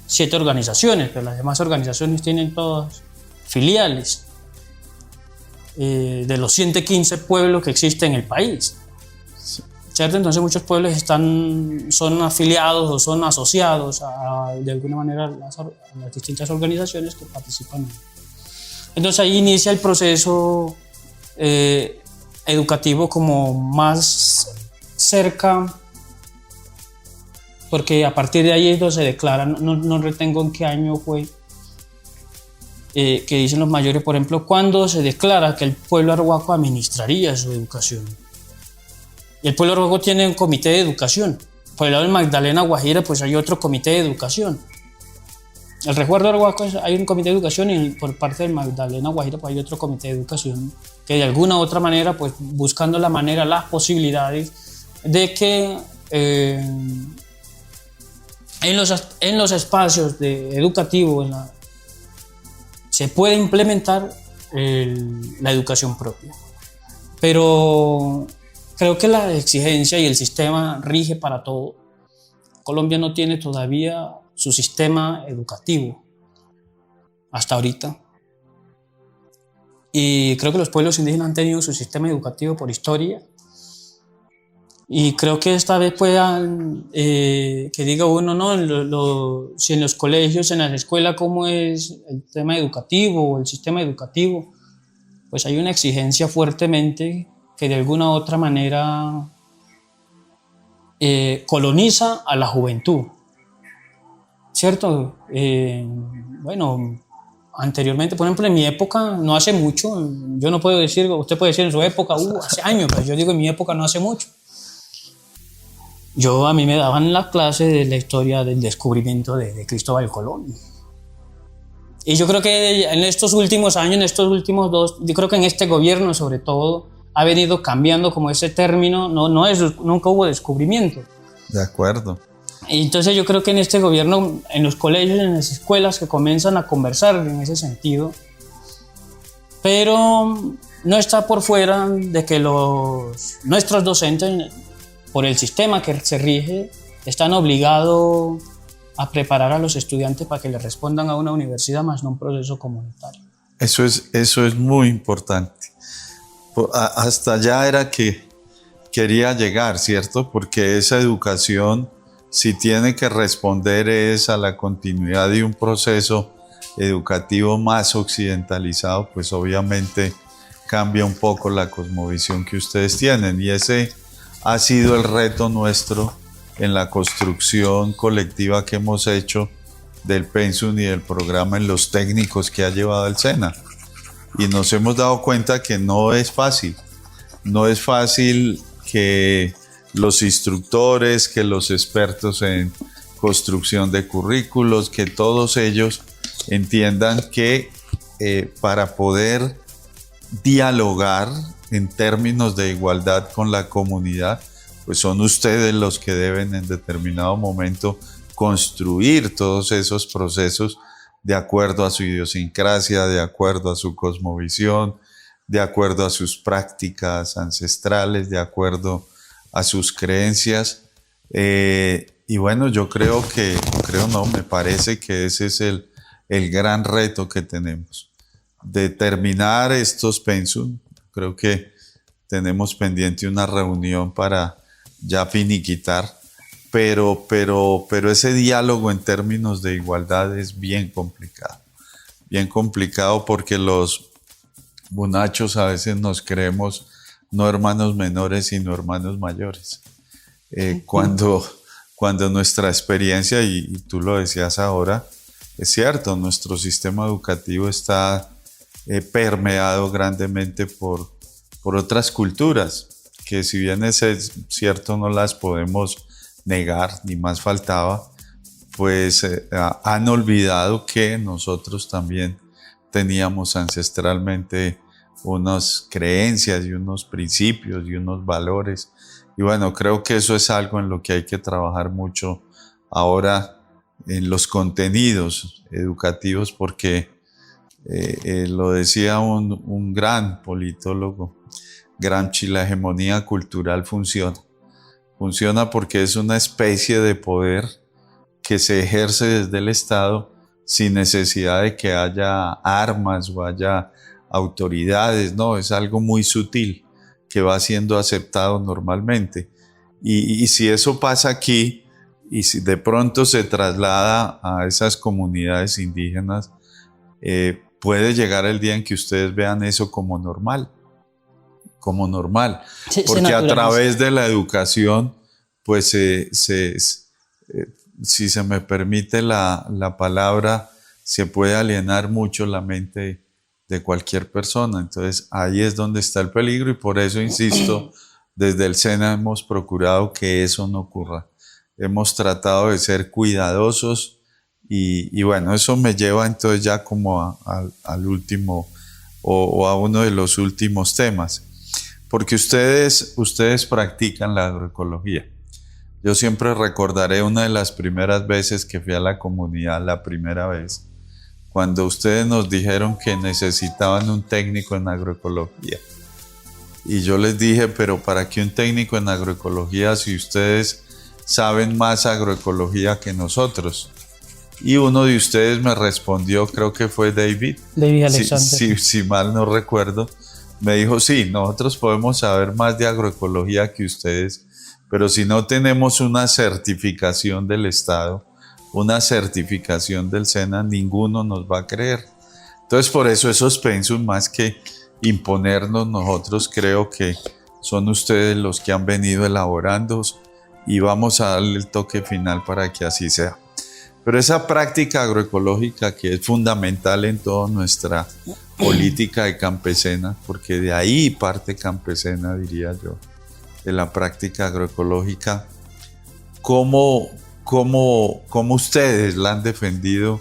7 organizaciones, pero las demás organizaciones tienen todas filiales de los 115 pueblos que existen en el país. ¿Cierto? Entonces muchos pueblos son afiliados o son asociados de alguna manera a las distintas organizaciones que participan. Entonces ahí inicia el proceso educativo como más cerca, porque a partir de ahí es donde se declara, no retengo en qué año fue, que dicen los mayores, por ejemplo, cuando se declara que el pueblo arhuaco administraría su educación. Y el pueblo arhuaco tiene un comité de educación. Por el lado del Magdalena Guajira, pues hay otro comité de educación. El resguardo arhuaco hay un comité de educación, y por parte del Magdalena Guajira pues hay otro comité de educación que de alguna u otra manera, pues buscando la manera, las posibilidades de que en los espacios educativos se puede implementar la educación propia. Pero creo que la exigencia y el sistema rige para todo. Colombia no tiene todavía su sistema educativo hasta ahorita. Y creo que los pueblos indígenas han tenido su sistema educativo por historia. Y creo que esta vez puedan, que diga uno, no, si en los colegios, en las escuelas, cómo es el tema educativo o el sistema educativo, pues hay una exigencia fuertemente que de alguna u otra manera coloniza a la juventud, ¿cierto? Bueno, anteriormente, por ejemplo, en mi época, no hace mucho, yo no puedo decir, usted puede decir en su época, hace años, pero yo digo en mi época no hace mucho. A mí me daban la clase de la historia del descubrimiento de Cristóbal Colón. Y yo creo que en estos últimos años, en estos últimos 2, yo creo que en este gobierno sobre todo, ha venido cambiando como ese término, nunca hubo descubrimiento. De acuerdo. Y entonces yo creo que en este gobierno, en los colegios, en las escuelas, que comienzan a conversar en ese sentido, pero no está por fuera de que nuestros docentes, por el sistema que se rige, están obligados a preparar a los estudiantes para que le respondan a una universidad más no un proceso comunitario. Eso es muy importante. Hasta allá era que quería llegar, ¿cierto? Porque esa educación, si tiene que responder es a la continuidad de un proceso educativo más occidentalizado, pues obviamente cambia un poco la cosmovisión que ustedes tienen, y ese ha sido el reto nuestro en la construcción colectiva que hemos hecho del pensum y del programa en los técnicos que ha llevado el SENA. Y nos hemos dado cuenta que no es fácil que los instructores, que los expertos en construcción de currículos, que todos ellos entiendan que para poder dialogar en términos de igualdad con la comunidad, pues son ustedes los que deben en determinado momento construir todos esos procesos de acuerdo a su idiosincrasia, de acuerdo a su cosmovisión, de acuerdo a sus prácticas ancestrales, de acuerdo a sus creencias. Y bueno, me parece que ese es el gran reto que tenemos. Determinar estos pensum. Creo que tenemos pendiente una reunión para ya finiquitar, pero ese diálogo en términos de igualdad es bien complicado porque los bonachos a veces nos creemos no hermanos menores sino hermanos mayores. Cuando nuestra experiencia, y tú lo decías ahora, es cierto, nuestro sistema educativo está permeado grandemente por otras culturas, que si bien es cierto no las podemos negar, ni más faltaba, pues han olvidado que nosotros también teníamos ancestralmente unas creencias y unos principios y unos valores. Y bueno, creo que eso es algo en lo que hay que trabajar mucho ahora en los contenidos educativos, porque lo decía un gran politólogo, Gramsci, la hegemonía cultural funciona porque es una especie de poder que se ejerce desde el Estado sin necesidad de que haya armas o haya autoridades, no, es algo muy sutil que va siendo aceptado normalmente. Y si eso pasa aquí, y si de pronto se traslada a esas comunidades indígenas, puede llegar el día en que ustedes vean eso como normal. Porque a través de la educación, pues si se me permite la palabra, se puede alienar mucho la mente de cualquier persona. Entonces ahí es donde está el peligro, y por eso insisto, desde el SENA hemos procurado que eso no ocurra. Hemos tratado de ser cuidadosos y bueno, eso me lleva entonces ya como al último o a uno de los últimos temas, porque ustedes practican la agroecología. Yo siempre recordaré una de las primeras veces que fui a la comunidad, la primera vez, cuando ustedes nos dijeron que necesitaban un técnico en agroecología. Y yo les dije, pero ¿para qué un técnico en agroecología si ustedes saben más agroecología que nosotros? Y uno de ustedes me respondió, creo que fue David Alexander. Si mal no recuerdo, me dijo, sí, nosotros podemos saber más de agroecología que ustedes, pero si no tenemos una certificación del Estado, una certificación del SENA, ninguno nos va a creer. Entonces, por eso esos pensum, más que imponernos nosotros, creo que son ustedes los que han venido elaborando, y vamos a darle el toque final para que así sea. Pero esa práctica agroecológica, que es fundamental en toda nuestra política de campesina, porque de ahí parte campesina, diría yo, de la práctica agroecológica, ¿cómo ustedes la han defendido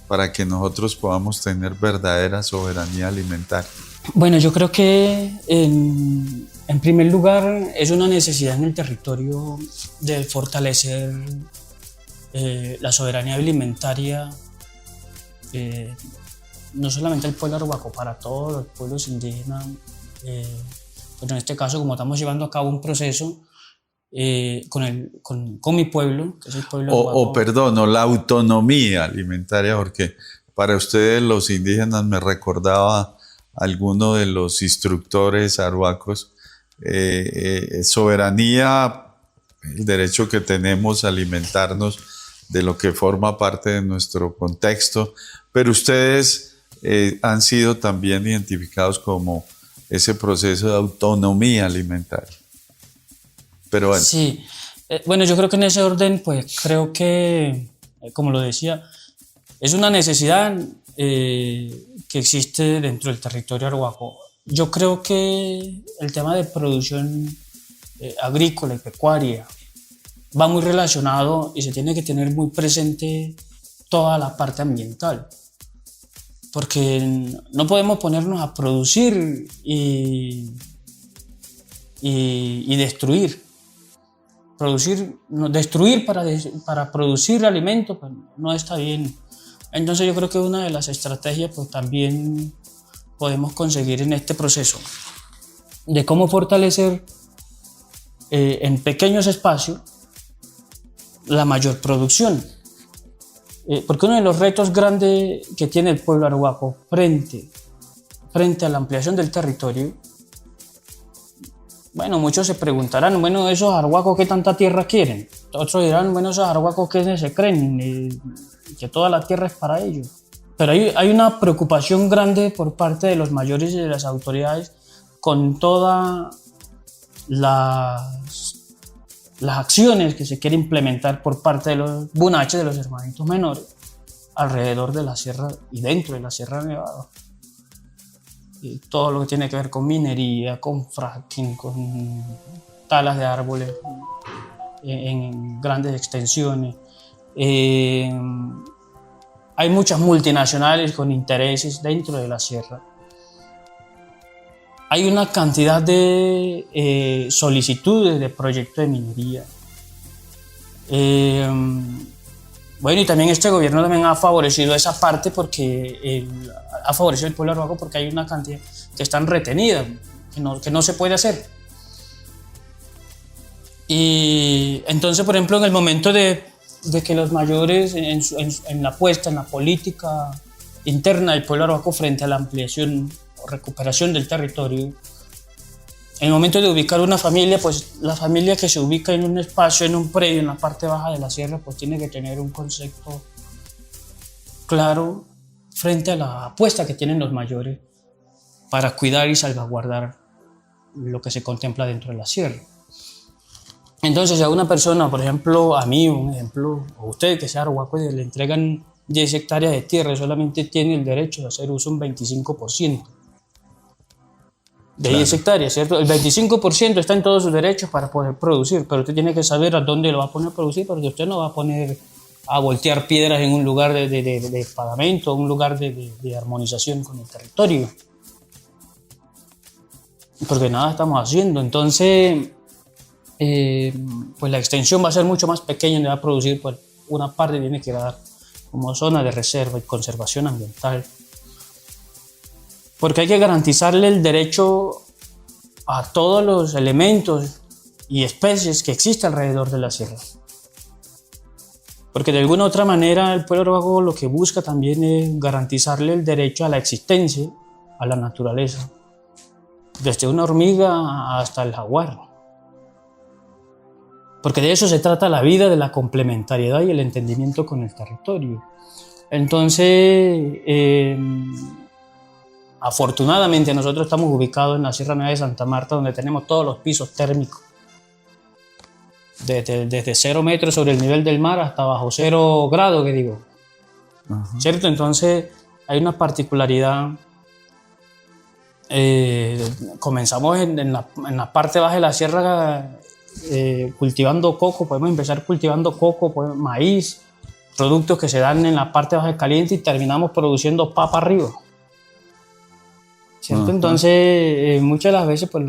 para que nosotros podamos tener verdadera soberanía alimentaria? Bueno, yo creo que en primer lugar es una necesidad en el territorio de fortalecer la soberanía alimentaria, no solamente el pueblo arhuaco, para todos los pueblos indígenas. Pero en este caso, como estamos llevando a cabo un proceso con mi pueblo, que es el pueblo arhuaco. Perdón, o la autonomía alimentaria, porque para ustedes los indígenas me recordaba a alguno de los instructores arhuacos, soberanía, el derecho que tenemos a alimentarnos de lo que forma parte de nuestro contexto, pero ustedes han sido también identificados como ese proceso de autonomía alimentaria. Pero bueno. Sí, bueno, yo creo que en ese orden, pues creo que, como lo decía, es una necesidad que existe dentro del territorio arhuaco. Yo creo que el tema de producción agrícola y pecuaria va muy relacionado y se tiene que tener muy presente toda la parte ambiental, porque no podemos ponernos a producir y destruir. Destruir para producir alimentos, pues, no está bien. Entonces yo creo que una de las estrategias pues también podemos conseguir en este proceso de cómo fortalecer en pequeños espacios la mayor producción. Porque uno de los retos grandes que tiene el pueblo arhuaco frente a la ampliación del territorio, bueno, muchos se preguntarán, bueno, esos arhuacos ¿qué tanta tierra quieren? Otros dirán, bueno, esos arhuacos ¿qué se creen? Que toda la tierra es para ellos. Pero hay una preocupación grande por parte de los mayores y de las autoridades con todas las acciones que se quieren implementar por parte de los bunaches, de los hermanitos menores, alrededor de la sierra y dentro de la Sierra Nevada. Y todo lo que tiene que ver con minería, con fracking, con talas de árboles en grandes extensiones. Hay muchas multinacionales con intereses dentro de la sierra. Hay una cantidad de solicitudes de proyectos de minería. Bueno, y también este gobierno también ha favorecido esa parte porque ha favorecido el pueblo arhuaco porque hay una cantidad que están retenidas, que no se puede hacer. Y entonces, por ejemplo, en el momento de que los mayores en la apuesta, en la política interna del pueblo arhuaco frente a la ampliación o recuperación del territorio, en el momento de ubicar una familia, pues la familia que se ubica en un espacio, en un predio, en la parte baja de la sierra, pues tiene que tener un concepto claro frente a la apuesta que tienen los mayores para cuidar y salvaguardar lo que se contempla dentro de la sierra. Entonces, si a una persona, por ejemplo, a mí, un ejemplo, o a usted que sea arhuaco, le entregan 10 hectáreas de tierra y solamente tiene el derecho de hacer uso un 25%. De 10 hectáreas, ¿cierto? El 25% está en todos sus derechos para poder producir, pero usted tiene que saber a dónde lo va a poner a producir, porque usted no va a poner a voltear piedras en un lugar de pagamento, un lugar de armonización con el territorio. Porque nada estamos haciendo. Entonces, pues la extensión va a ser mucho más pequeña, donde va a producir, pues una parte tiene que dar como zona de reserva y conservación ambiental. Porque hay que garantizarle el derecho a todos los elementos y especies que existen alrededor de la sierra. Porque de alguna u otra manera el pueblo arhuaco lo que busca también es garantizarle el derecho a la existencia, a la naturaleza, desde una hormiga hasta el jaguar. Porque de eso se trata la vida, de la complementariedad y el entendimiento con el territorio. Entonces, afortunadamente nosotros estamos ubicados en la Sierra Nevada de Santa Marta, donde tenemos todos los pisos térmicos, desde 0 metros sobre el nivel del mar hasta bajo 0 grados, que digo. Uh-huh. ¿Cierto? Entonces hay una particularidad. Comenzamos en la parte baja de la sierra cultivando coco, podemos empezar cultivando coco, maíz, productos que se dan en la parte baja de caliente, y terminamos produciendo papa arriba. ¿Cierto? Uh-huh. Entonces, muchas de las veces, pues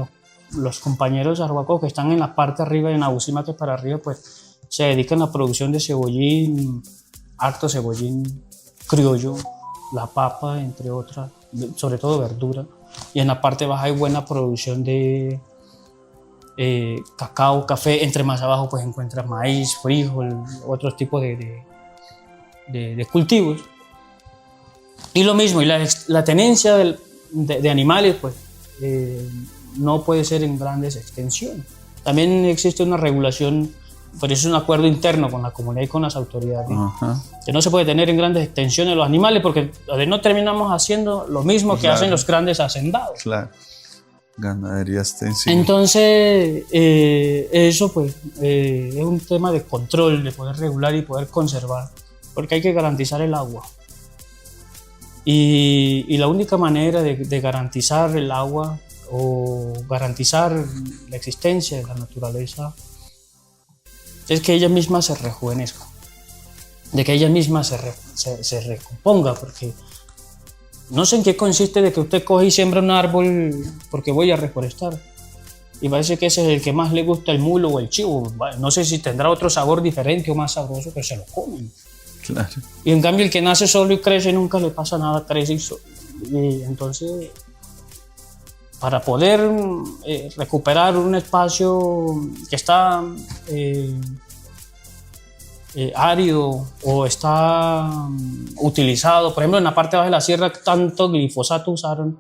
los compañeros arhuacos que están en la parte arriba, en Abusimaque para arriba, pues se dedican a la producción de cebollín, harto cebollín criollo, la papa, entre otras, sobre todo verdura. Y en la parte baja hay buena producción de cacao, café. Entre más abajo pues encuentras maíz, frijol, otros tipos de cultivos. Y lo mismo, y la tenencia de animales pues no puede ser en grandes extensiones. También existe una regulación, pero eso es un acuerdo interno con la comunidad y con las autoridades, que no se puede tener en grandes extensiones los animales, porque no terminamos haciendo lo mismo que hacen los grandes hacendados. Claro, ganadería extensiva. Entonces, eso pues es un tema de control, de poder regular y poder conservar, porque hay que garantizar el agua. Y la única manera de garantizar el agua o garantizar la existencia de la naturaleza es que ella misma se rejuvenezca, de que ella misma se recomponga, porque no sé en qué consiste de que usted coge y siembra un árbol porque voy a reforestar y parece que ese es el que más le gusta el mulo o el chivo. No sé si tendrá otro sabor diferente o más sabroso, pero se lo comen. Claro. Y en cambio el que nace solo y crece nunca le pasa nada, crece y entonces para poder recuperar un espacio que está árido o está utilizado, por ejemplo en la parte baja de la sierra tanto glifosato usaron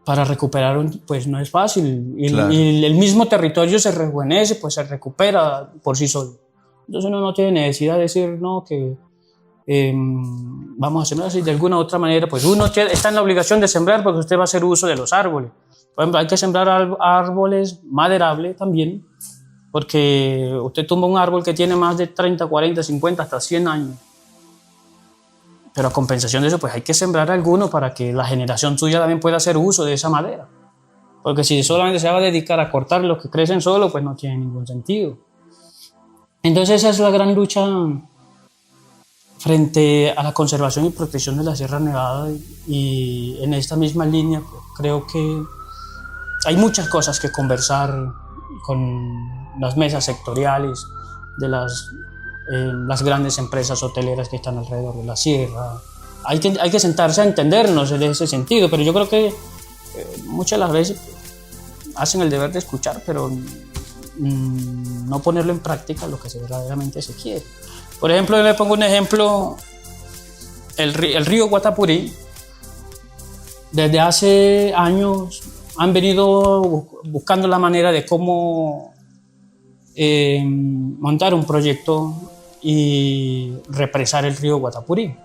para recuperar, pues no es fácil y el mismo territorio se rejuvenece, pues se recupera por sí solo. Entonces uno no tiene necesidad de decir no, que vamos a sembrar así de alguna u otra manera, pues uno está en la obligación de sembrar porque usted va a hacer uso de los árboles. Por ejemplo, hay que sembrar árboles maderables también, porque usted tumba un árbol que tiene más de 30, 40, 50, hasta 100 años. Pero a compensación de eso, pues hay que sembrar alguno para que la generación suya también pueda hacer uso de esa madera. Porque si solamente se va a dedicar a cortar los que crecen solo, pues no tiene ningún sentido. Entonces esa es la gran lucha frente a la conservación y protección de la Sierra Nevada, y en esta misma línea creo que hay muchas cosas que conversar con las mesas sectoriales de las grandes empresas hoteleras que están alrededor de la sierra. Hay que sentarse a entendernos en ese sentido, pero yo creo que muchas de las veces hacen el deber de escuchar, pero no ponerlo en práctica lo que verdaderamente se quiere. Por ejemplo, yo le pongo un ejemplo, el río Guatapurí, desde hace años han venido buscando la manera de cómo montar un proyecto y represar el río Guatapurí.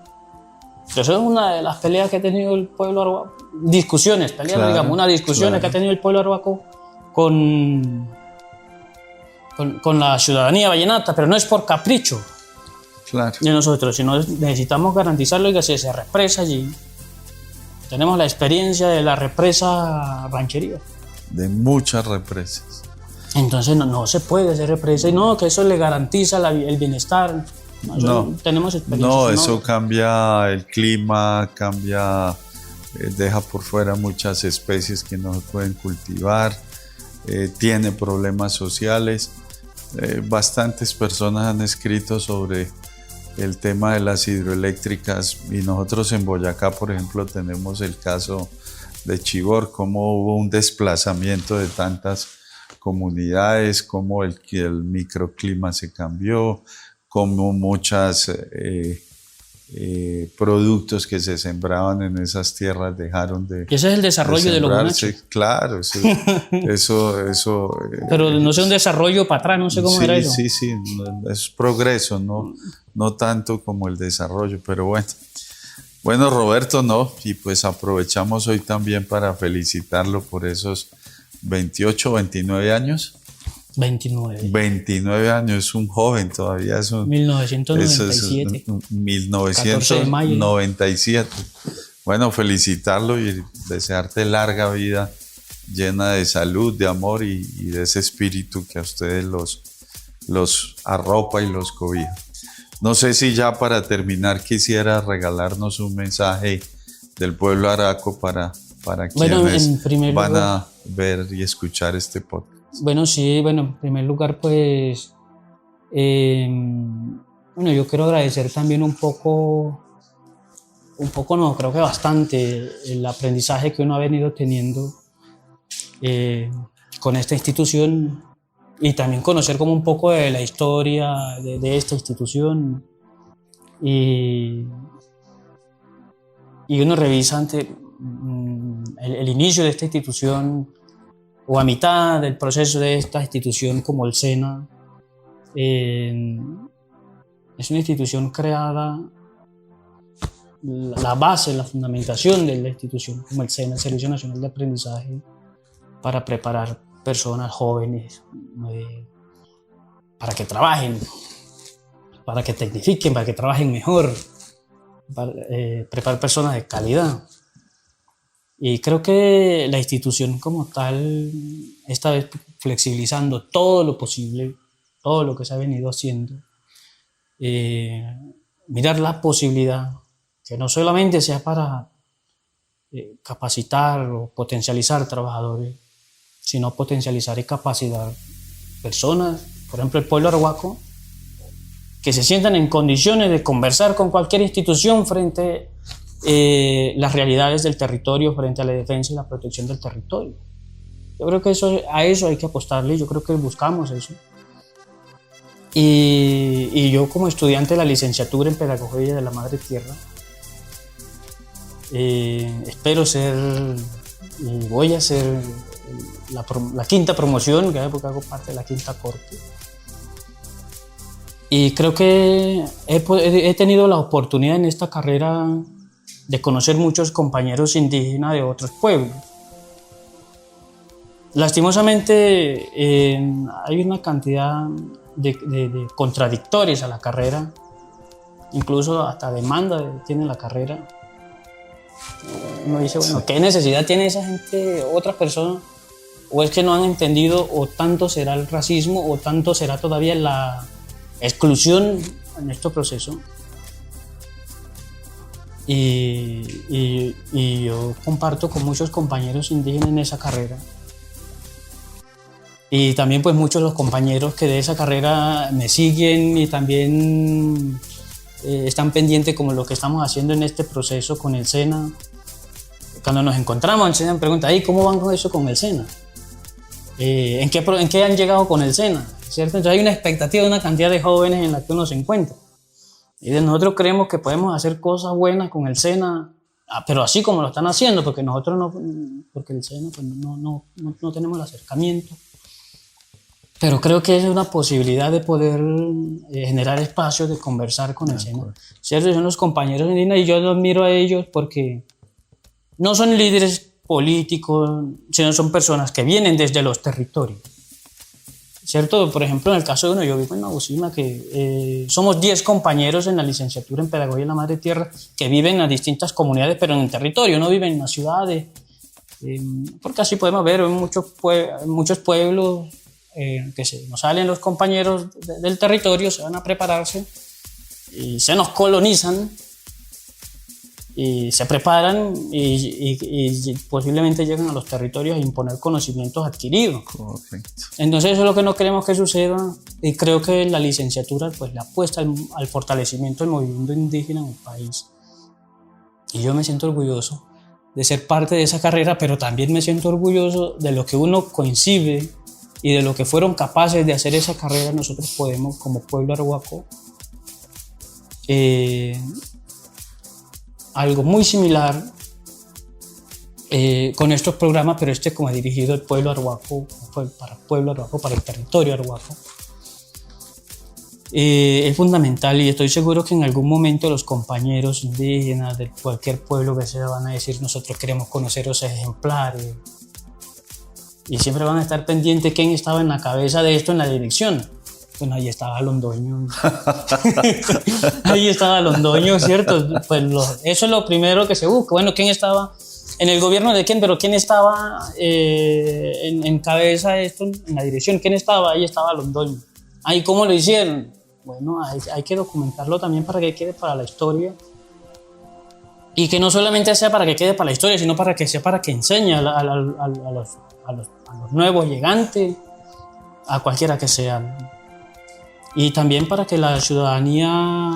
Eso es una de las peleas que ha tenido el pueblo arhuaco, discusiones, digamos, una discusión que ha tenido el pueblo arhuaco con la ciudadanía vallenata, pero no es por capricho de nosotros, sino necesitamos garantizarlo y que se represa allí. Tenemos la experiencia de la represa Ranchería. De muchas represas. Entonces no se puede hacer represa y no, que eso le garantiza el bienestar. No, tenemos experiencia. No, eso cambia el clima, deja por fuera muchas especies que no se pueden cultivar, tiene problemas sociales. Bastantes personas han escrito sobre el tema de las hidroeléctricas y nosotros en Boyacá, por ejemplo, tenemos el caso de Chivor, cómo hubo un desplazamiento de tantas comunidades, cómo el microclima se cambió, cómo muchos productos que se sembraban en esas tierras dejaron de Ese es el desarrollo de los bonachos. Claro, eso pero no sé, un desarrollo para atrás, no sé cómo era eso. Sí, es progreso, no tanto como el desarrollo, pero bueno. Bueno, Roberto, y pues aprovechamos hoy también para felicitarlo por esos 28, 29 años. 29 años, es un joven todavía. 1997. 1997. Bueno, felicitarlo y desearte larga vida llena de salud, de amor y de ese espíritu que a ustedes los arropa y los cobija. No sé si ya para terminar quisiera regalarnos un mensaje del pueblo araco para quienes van a ver y escuchar este podcast. Bueno, sí, en primer lugar, pues, yo quiero agradecer también un poco no, creo que bastante, el aprendizaje que uno ha venido teniendo con esta institución y también conocer como un poco de la historia de esta institución. Y uno revisa el inicio de esta institución o a mitad del proceso de esta institución como el SENA. Es una institución creada, la base, la fundamentación de la institución como el SENA, el Servicio Nacional de Aprendizaje, para preparar personas jóvenes para que trabajen, para que tecnifiquen, para que trabajen mejor, para preparar personas de calidad. Y creo que la institución como tal, esta vez flexibilizando todo lo posible, todo lo que se ha venido haciendo, mirar la posibilidad, que no solamente sea para capacitar o potencializar trabajadores, sino potencializar y capacitar personas, por ejemplo el pueblo arhuaco, que se sientan en condiciones de conversar con cualquier institución frente las realidades del territorio, frente a la defensa y la protección del territorio. Yo creo que a eso hay que apostarle, yo creo que buscamos eso. Y yo como estudiante de la licenciatura en Pedagogía de la Madre Tierra, espero ser, y voy a ser la quinta promoción, porque hago parte de la quinta corte. Y creo que he tenido la oportunidad en esta carrera de conocer muchos compañeros indígenas de otros pueblos. Lastimosamente hay una cantidad de contradictorios a la carrera, incluso hasta demanda tiene la carrera. Uno dice, bueno, ¿qué necesidad tiene esa gente, otras personas? ¿O es que no han entendido, o tanto será el racismo, o tanto será todavía la exclusión en este proceso? Y yo comparto con muchos compañeros indígenas en esa carrera. Y también pues muchos de los compañeros que de esa carrera me siguen y también están pendientes como lo que estamos haciendo en este proceso con el SENA. Cuando nos encontramos, el SENA me pregunta, ¿cómo van con eso con el SENA? ¿En qué han llegado con el SENA? ¿Cierto? Entonces hay una expectativa de una cantidad de jóvenes en la que uno se encuentra. Y nosotros creemos que podemos hacer cosas buenas con el SENA, pero así como lo están haciendo, porque nosotros no, porque el SENA pues no tenemos el acercamiento. Pero creo que es una posibilidad de poder generar espacios de conversar con el SENA. ¿Cierto? Son los compañeros indígenas y yo los miro a ellos porque no son líderes políticos, sino son personas que vienen desde los territorios. ¿Cierto? Por ejemplo, en el caso de uno, yo vivo en Nagucima, que somos 10 compañeros en la licenciatura en Pedagogía de la Madre Tierra que viven en las distintas comunidades, pero en el territorio, no viven en las ciudades. Porque así podemos ver en muchos pueblos que nos salen los compañeros del territorio, se van a prepararse y se nos colonizan y se preparan y posiblemente llegan a los territorios a imponer conocimientos adquiridos. Correcto. Entonces eso es lo que no queremos que suceda y creo que la licenciatura pues le apuesta al fortalecimiento del movimiento indígena en el país. Y yo me siento orgulloso de ser parte de esa carrera, pero también me siento orgulloso de lo que uno concibe y de lo que fueron capaces de hacer esa carrera. Nosotros podemos, como pueblo arhuaco, algo muy similar con estos programas, pero como dirigido al pueblo arhuaco, para el territorio arhuaco. Es fundamental y estoy seguro que en algún momento los compañeros indígenas de cualquier pueblo que sea van a decir, nosotros queremos conocer esos ejemplares. Y siempre van a estar pendientes quién estaba en la cabeza de esto en la dirección. Bueno, ahí estaba Londoño. Ahí estaba Londoño, ¿cierto? Pues eso es lo primero que se busca. Bueno, ¿quién estaba en el gobierno de quién? Pero ¿quién estaba en cabeza de esto en la dirección? ¿Quién estaba? Ahí estaba Londoño. ¿Ahí cómo lo hicieron? Bueno, hay que documentarlo también para que quede para la historia. Y que no solamente sea para que quede para la historia, sino para que sea para que enseñe a los nuevos llegantes, a cualquiera que sean. Y también para que la ciudadanía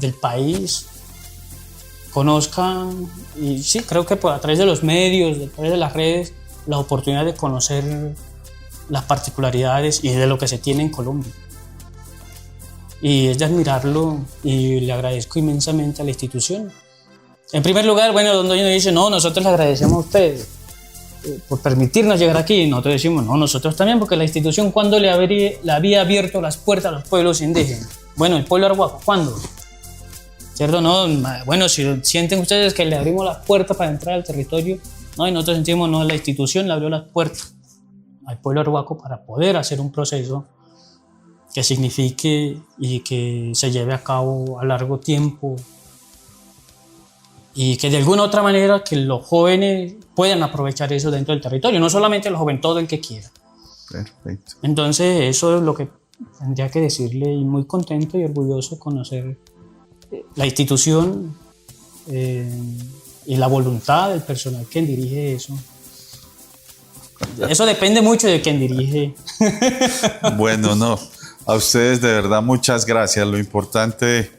del país conozca, y sí, creo que a través de los medios, a través de las redes, la oportunidad de conocer las particularidades y de lo que se tiene en Colombia. Y es de admirarlo y le agradezco inmensamente a la institución. En primer lugar, bueno, Londoño dice, no, nosotros le agradecemos a ustedes por permitirnos llegar aquí. Y nosotros decimos, no, nosotros también, porque la institución, ¿cuándo le había abierto las puertas a los pueblos indígenas? Bueno, el pueblo arhuaco, ¿cuándo? ¿Cierto? No, bueno, si sienten ustedes que le abrimos las puertas para entrar al territorio, no, y nosotros sentimos, no, la institución le abrió las puertas al pueblo arhuaco para poder hacer un proceso que signifique y que se lleve a cabo a largo tiempo y que de alguna otra manera que los jóvenes puedan aprovechar eso dentro del territorio, no solamente los jóvenes, todo el que quiera. Perfecto. Entonces eso es lo que tendría que decirle, y muy contento y orgulloso de conocer la institución y la voluntad del personal que dirige eso. Eso depende mucho de quien dirige. Bueno, no, a ustedes de verdad muchas gracias. Lo importante,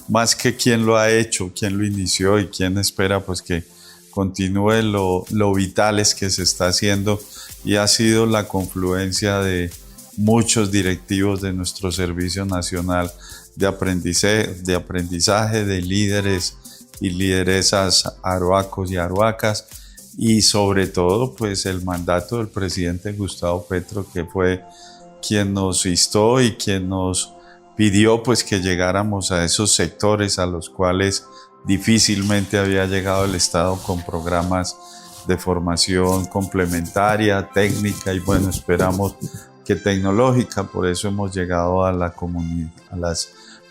más que quién lo ha hecho, quién lo inició y quién espera pues que continúe lo vital es que se está haciendo, y ha sido la confluencia de muchos directivos de nuestro Servicio Nacional de Aprendizaje, de líderes y lideresas arhuacos y arhuacas, y sobre todo pues el mandato del presidente Gustavo Petro, que fue quien nos instó y quien nos pidió pues que llegáramos a esos sectores a los cuales difícilmente había llegado el Estado con programas de formación complementaria, técnica y bueno, esperamos que tecnológica. Por eso hemos llegado a las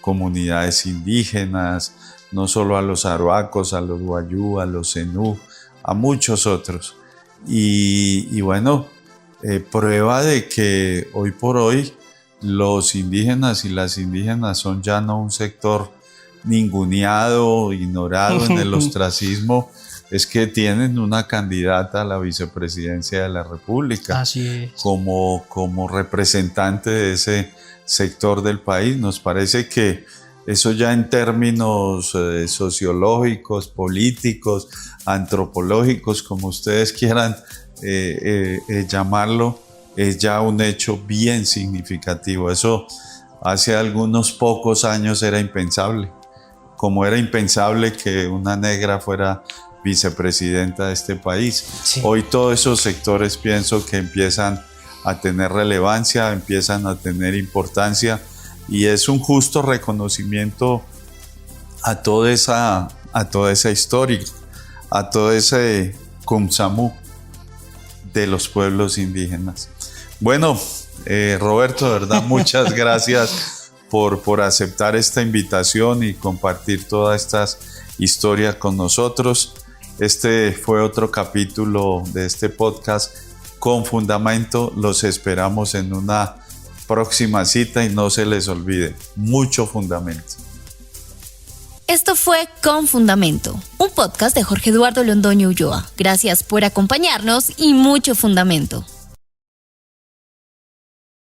comunidades indígenas, no solo a los arhuacos, a los wayú, a los zenú, a muchos otros. Y bueno, prueba de que hoy por hoy los indígenas y las indígenas son ya no un sector ninguneado, ignorado en el ostracismo, es que tienen una candidata a la vicepresidencia de la República. Así es. Como representante de ese sector del país. Nos parece que eso ya en términos sociológicos, políticos, antropológicos, como ustedes quieran llamarlo, es ya un hecho bien significativo. Eso hace algunos pocos años era impensable, como era impensable que una negra fuera vicepresidenta de este país. Sí. Hoy todos esos sectores pienso que empiezan a tener relevancia, empiezan a tener importancia, y es un justo reconocimiento a toda esa historia, a todo ese Kumsamú de los pueblos indígenas. Bueno, Roberto, de verdad, muchas gracias por aceptar esta invitación y compartir todas estas historias con nosotros. Este fue otro capítulo de este podcast Con Fundamento. Los esperamos en una próxima cita y no se les olvide, mucho fundamento. Esto fue Con Fundamento, un podcast de Jorge Eduardo Londoño Ulloa. Gracias por acompañarnos y mucho fundamento.